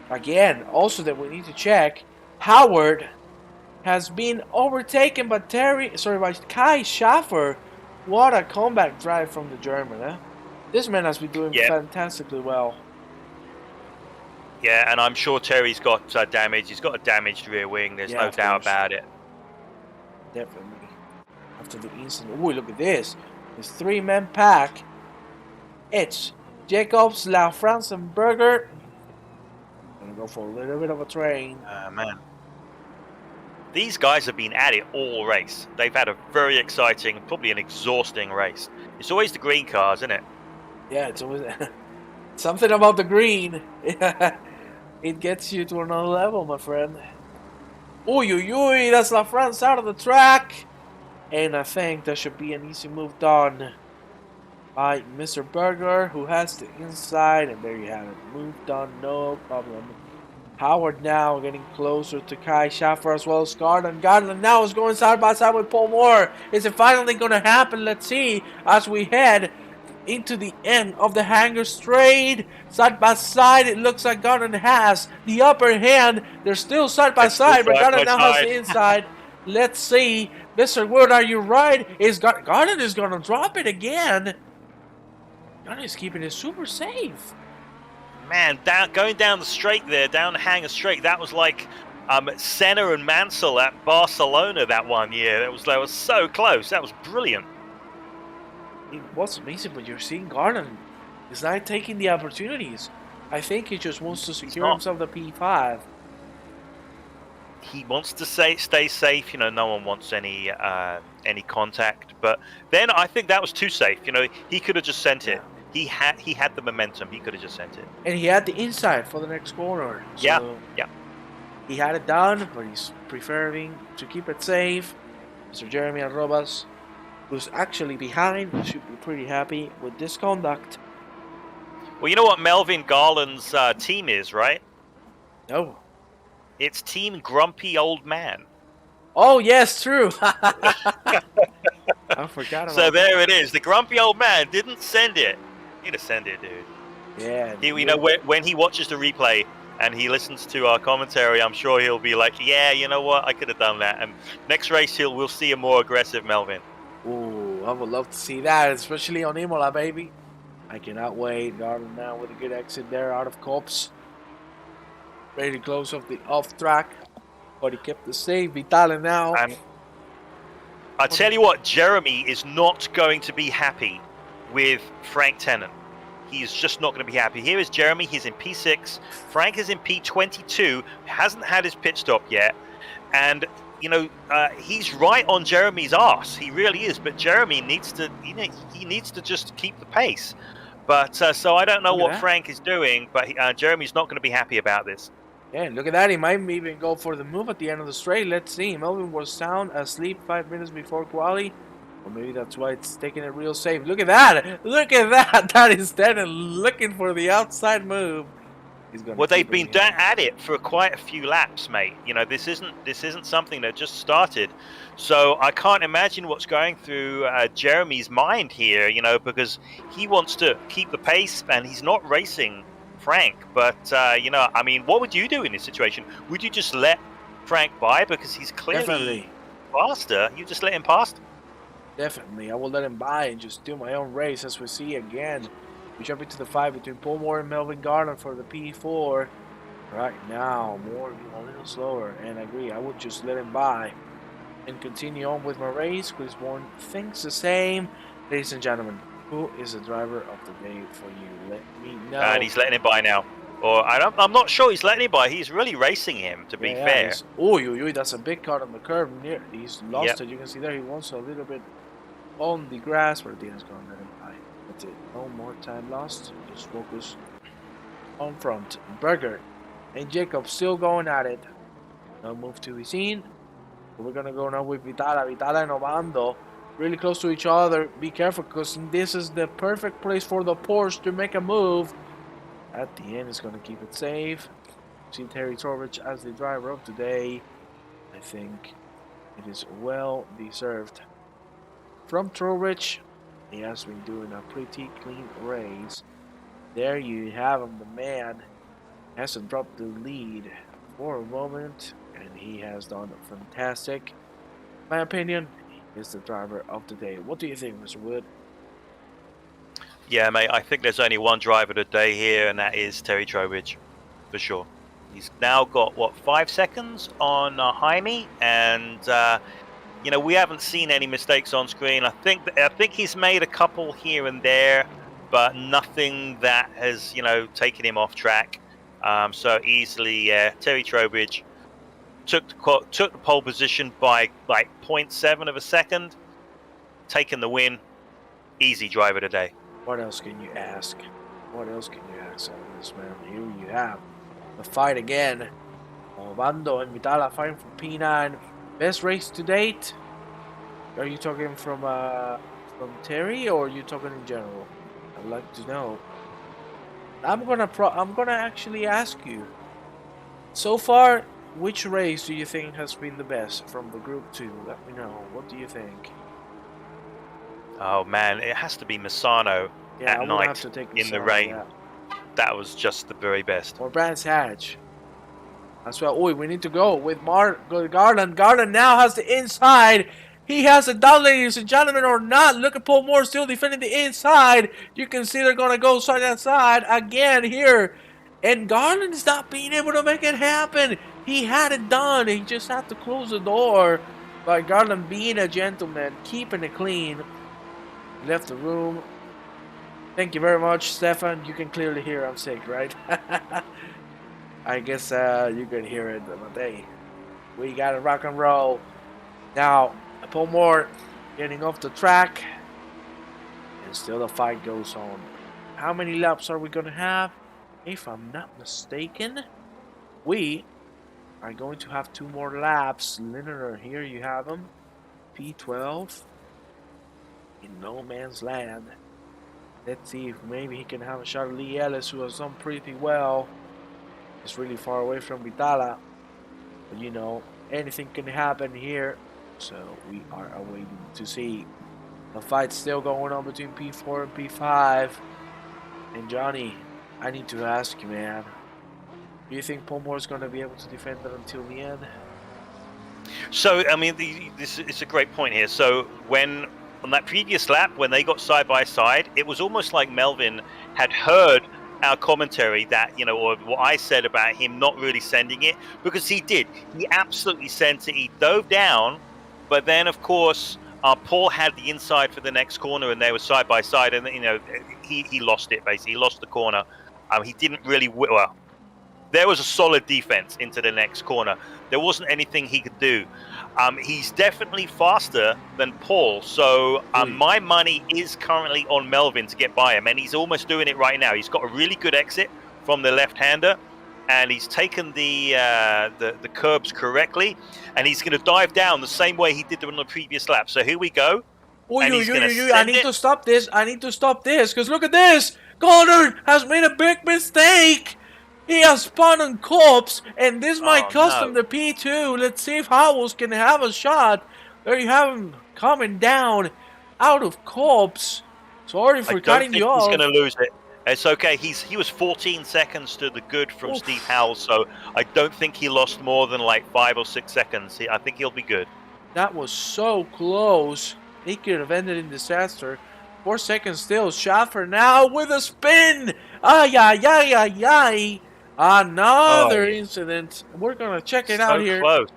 again, also that we need to check, Howard has been overtaken by by Kai Schaffer. What a comeback drive from the German, huh? This man has been doing fantastically well. Yeah, and I'm sure Terry's got damage. He's got a damaged rear wing. There's no doubt about it. Definitely. After the incident. Ooh, look at this. This 3-man pack. It's Jacobs, LaFrance, and Berger. Gonna go for a little bit of a train. Man. These guys have been at it all race. They've had a very exciting, probably an exhausting race. It's always the green cars, isn't it? Yeah, it's always something about the green. It gets you to another level, my friend. Ooh, that's LaFrance out of the track. And I think that should be an easy move done by Mr. Berger, who has the inside. And there you have it. Move done, no problem. Howard now getting closer to Kai Schaffer as well as Garland. Garland now is going side by side with Paul Moore. Is it finally going to happen? Let's see as we head into the end of the hangar straight. Side by side, it looks like Garland has the upper hand. They're still side by side, but Garland now has the inside. Let's see. Mr. Wood, are you right? Garland is going to drop it again. Garland is keeping it super safe. Man, going down the straight there, down the hangar straight, that was like Senna and Mansell at Barcelona that one year. That was so close. That was brilliant. It was amazing, but you're seeing Garland is not taking the opportunities. I think he just wants to secure himself the P5. He wants to stay safe. You know, no one wants any contact. But then I think that was too safe. You know, he could have just sent it. He had the momentum. He could have just sent it. And he had the inside for the next corner. So yeah. He had it done, but he's preferring to keep it safe. Mr. Jeremy Arrobas, who's actually behind, should be pretty happy with this conduct. Well, you know what Melvin Garland's team is, right? No. It's Team Grumpy Old Man. Oh, yes, true. I forgot about So there it is. The Grumpy Old Man didn't send it. He'd have sent it, dude. Yeah. You know, when he watches the replay and he listens to our commentary, I'm sure he'll be like, yeah, you know what? I could have done that. And next race, we'll see a more aggressive Melvin. Ooh, I would love to see that, especially on Imola, baby. I cannot wait. Garland now with a good exit there out of Cops. Ready to close off the off track. But he kept the save. Vitale now. And I tell you what, Jeremy is not going to be happy with Frank Tennant. He's just not going to be happy. Here is Jeremy. He's in P6. Frank is in P22. Hasn't had his pit stop yet. And, you know, he's right on Jeremy's arse. He really is. But Jeremy needs to, you know, he needs to just keep the pace. But so I don't know what Frank is doing, but Jeremy's not going to be happy about this. Yeah, look at that. He might even go for the move at the end of the straight. Let's see. Melvin was sound asleep 5 minutes before quali. Or maybe that's why it's taking it real safe. Look at that. Look at that. That is Tennant looking for the outside move. Well, they've been at it for quite a few laps, mate. You know, this isn't something that just started. So I can't imagine what's going through Jeremy's mind here, you know, because he wants to keep the pace and he's not racing Frank. But, you know, I mean, what would you do in this situation? Would you just let Frank by because he's clearly faster? You just let him past? Definitely. I will let him by and just do my own race as we see again. We jump into the fight between Paul Moore and Melvin Garland for the P4. Right now, Moore being a little slower, and I agree. I would just let him by and continue on with my race. Chris Bourne thinks the same. Ladies and gentlemen, who is the driver of the day for you? Let me know. And he's letting him by now. Or I'm not sure he's letting him by. He's really racing him, to be fair. Oh, that's a big cut on the curve. He's lost it. You can see there he wants a little bit on the grass, but Dina's going to let him by. That's it. No more time lost. Just focus on front. Berger and Jacob still going at it. Now move to eSeniors. We're going to go now with Vitale and Obando. Really close to each other. Be careful because this is the perfect place for the Porsche to make a move. At the end, it's going to keep it safe. See Terry Trowbridge as the driver of today. I think it is well deserved. From Trowbridge, he has been doing a pretty clean race. There you have him, the man hasn't dropped the lead for a moment, and he has done fantastic. In my opinion, he is the driver of the day. What do you think, Mr. Wood? Yeah, mate, I think there's only one driver of the day here, and that is Terry Trowbridge, for sure. He's now got, 5 seconds on Jaime, and You know, we haven't seen any mistakes on screen. I think he's made a couple here and there, but nothing that has, you know, taken him off track. So easily, Terry Trowbridge took the pole position by like 0.7 of a second, taking the win. Easy driver today. What else can you ask? What else can you ask out of this, man? Here you have the fight again. Bando and Vitala fighting for P9. Best race to date? Are you talking from Terry, or are you talking in general? I'd like to know. I'm gonna actually ask you. So far, which race do you think has been the best from the group 2? Let me know. What do you think? Oh man, it has to be Misano at night in the rain. Yeah. That was just the very best. Or Brands Hatch. That's why. Oh, we need to go with Garland. Garland now has the inside. He has it down, ladies and gentlemen, or not. Look at Paul Moore still defending the inside. You can see they're gonna go side and side again here, and Garland is not being able to make it happen. He had it done. He just had to close the door. But Garland, being a gentleman, keeping it clean, left the room. Thank you very much, Stefan. You can clearly hear I'm sick, right? I guess you can hear it, but hey, we got to rock and roll. Now, Paul Moore getting off the track, and still the fight goes on. How many laps are we going to have? If I'm not mistaken, we are going to have 2 more laps. Linear, here you have him. P12 in no man's land. Let's see if maybe he can have a shot at Lee Ellis, who has done pretty well. It's really far away from Vitala, but you know, anything can happen here. So we are awaiting to see. The fight's still going on between P4 and P5. And Johnny, I need to ask you, man, do you think Paul Moore's going to be able to defend it until the end? So, I mean, this is a great point here. So when on that previous lap, when they got side by side, it was almost like Melvin had heard our commentary that, you know, or what I said about him not really sending it, because he did. He absolutely sent it. He dove down, but then, of course, Paul had the inside for the next corner, and they were side by side, and, you know, he lost it, basically. He lost the corner. He didn't really... Well, there was a solid defense into the next corner. There wasn't anything he could do. He's definitely faster than Paul, so my money is currently on Melvin to get by him, and he's almost doing it right now. He's got a really good exit from the left-hander, and he's taken the curbs correctly, and he's going to dive down the same way he did on the previous lap. So here we go. I need to stop this. I need to stop this, because look at this. Goddard has made a big mistake. He has spun on Corpse, and this might cost him the P2. Let's see if Howells can have a shot. There you have him coming down out of Corpse. Sorry for cutting you off. He's going to lose it. It's okay. He was 14 seconds to the good from Steve Howells, so I don't think he lost more than like 5 or 6 seconds. I think he'll be good. That was so close. He could have ended in disaster. 4 seconds still. Schaffer now with a spin. Ay, ay, ay, ay, ay. Another incident. We're going to check it out here. Close.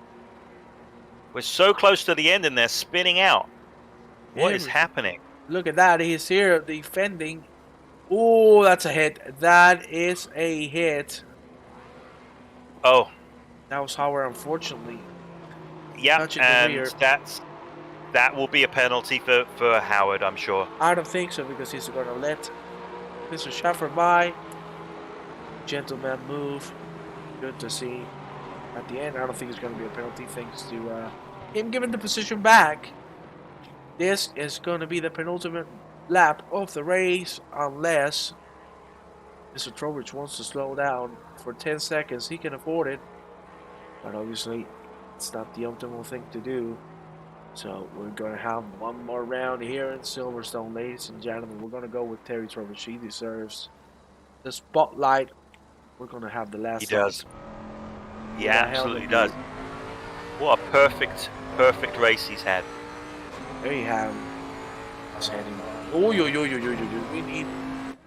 We're so close to the end, and they're spinning out. What is happening? Look at that. He's here defending. Oh, that's a hit. That is a hit. Oh. That was Howard, unfortunately. Yeah, and that will be a penalty for Howard, I'm sure. I don't think so, because he's going to let Mr. Schaffer by. Gentleman move. Good to see. At the end, I don't think it's going to be a penalty, thanks to him giving the position back. This is going to be the penultimate lap of the race, unless Mr. Trowbridge wants to slow down for 10 seconds. He can afford it, but obviously it's not the optimal thing to do. So we're going to have one more round here in Silverstone, ladies and gentlemen. We're going to go with Terry Trowbridge. He deserves the spotlight. We're going to have the last. He does. He absolutely does. What a perfect race he's had. There you have him. He's heading. Oh, we need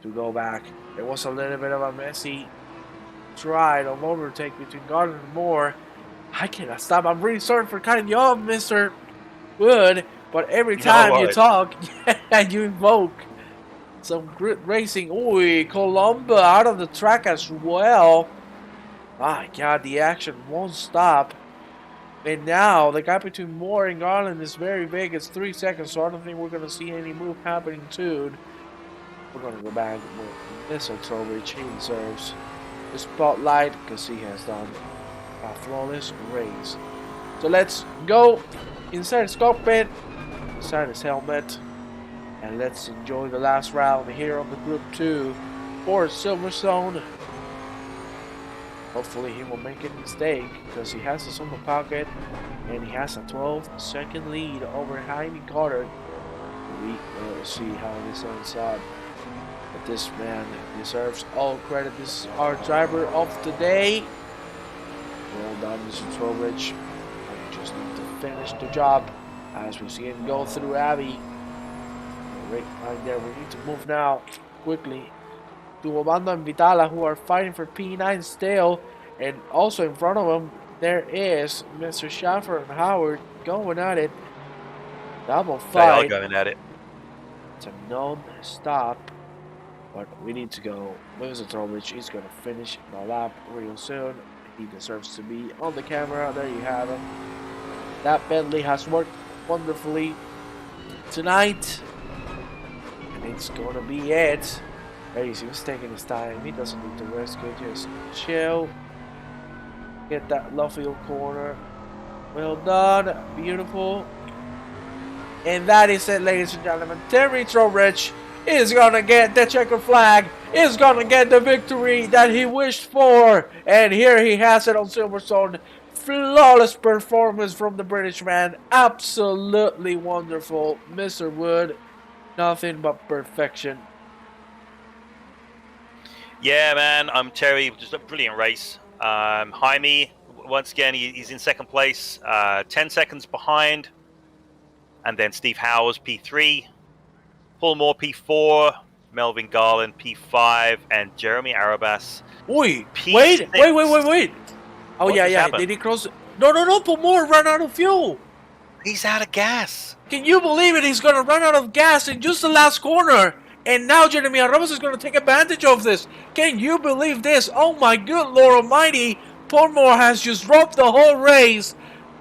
to go back. There was a little bit of a messy try of overtake between Goddard and Moore. I cannot stop. I'm really sorry for cutting you off, mister. Wood, but every time you talk, you invoke some grid racing. Ooh, Columba out of the track as well. My God, the action won't stop. And now the gap between Moore and Garland is very big. It's 3 seconds, so I don't think we're going to see any move happening soon. We're going to go back with Mr. Trowbridge. He deserves the spotlight because he has done a flawless race. So let's go inside his cockpit, inside his helmet, and let's enjoy the last round here on the Group 2 for Silverstone. Hopefully he will make a mistake because he has us on the pocket and he has a 12-second lead over Jaime Goddard. We will see how this ends up. But this man deserves all credit. This is our driver of the day. Well done, Mr. Trowbridge. We just need to finish the job as we see him go through Abbey. Right there, we need to move now quickly to Obando and Vitala, who are fighting for P9 still, and also in front of them there is Mr. Schaffer and Howard going at it. Double fight. They are going at it. It's a non-stop, but we need to go. Mr. Trowbridge is going to finish the lap real soon. He deserves to be on the camera. There you have him. That Bentley has worked wonderfully tonight, and it's going to be it. There he was taking his time. He doesn't need to risk it. Just chill. Get that lovely corner. Well done. Beautiful. And that is it, ladies and gentlemen. Terry Trowbridge is going to get the checkered flag. Is going to get the victory that he wished for. And here he has it on Silverstone. Flawless performance from the British man. Absolutely wonderful. Mr. Wood, nothing but perfection. Yeah, man, I'm Terry. Just a brilliant race. Jaime, once again, he's in second place, 10 seconds behind. And then Steve Howes, P3. Paul Moore, P4. Melvin Garland, P5. And Jeremy Arabas, P6. Wait. Oh, What yeah. happened? Did he cross? No. Paul Moore ran out of fuel. He's out of gas. Can you believe it? He's going to run out of gas in just the last corner. And now Jeremy Arabas is going to take advantage of this. Can you believe this? Oh my good Lord Almighty. Paul Moore has just dropped the whole race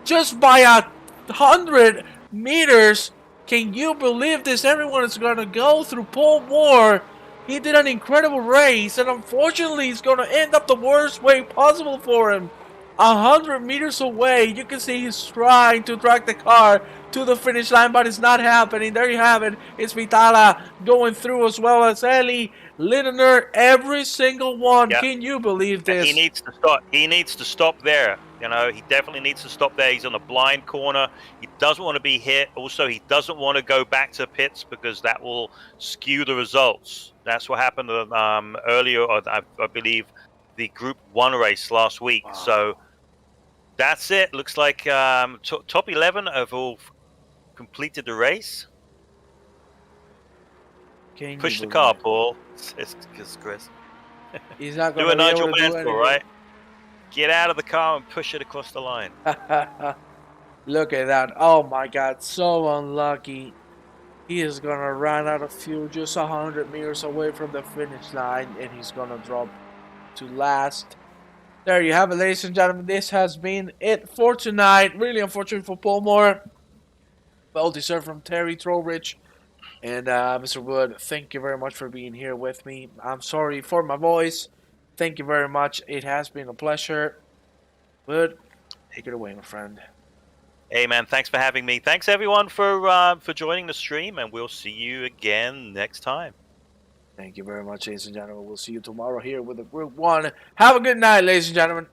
just by 100 meters. Can you believe this? Everyone is going to go through Paul Moore. He did an incredible race, and unfortunately he's going to end up the worst way possible for him. 100 meters away, you can see he's trying to drag the car to the finish line, but it's not happening. There you have it. It's Vitala going through, as well as Eli, Lindner, every single one. Yep. Can you believe this? He needs to stop. He needs to stop there. You know, he definitely needs to stop there. He's on a blind corner. He doesn't want to be hit. Also, he doesn't want to go back to pits because that will skew the results. That's what happened earlier, I believe, the Group 1 race last week. Wow. So that's it. Looks like top 11 have all completed the race. Push the car, Paul. It's Chris. He's not going to do a Nigel Mansell, right? Get out of the car and push it across the line. Look at that. Oh my God, so unlucky. He is going to run out of fuel just 100 meters away from the finish line, and he's going to drop to last. There you have it, ladies and gentlemen. This has been it for tonight. Really unfortunate for Paul Moore. Well deserved from Terry Trowbridge. And Mr. Wood, thank you very much for being here with me. I'm sorry for my voice. Thank you very much. It has been a pleasure. Wood, take it away, my friend. Hey, man, thanks for having me. Thanks, everyone, for joining the stream, and we'll see you again next time. Thank you very much, ladies and gentlemen. We'll see you tomorrow here with the Group 1. Have a good night, ladies and gentlemen.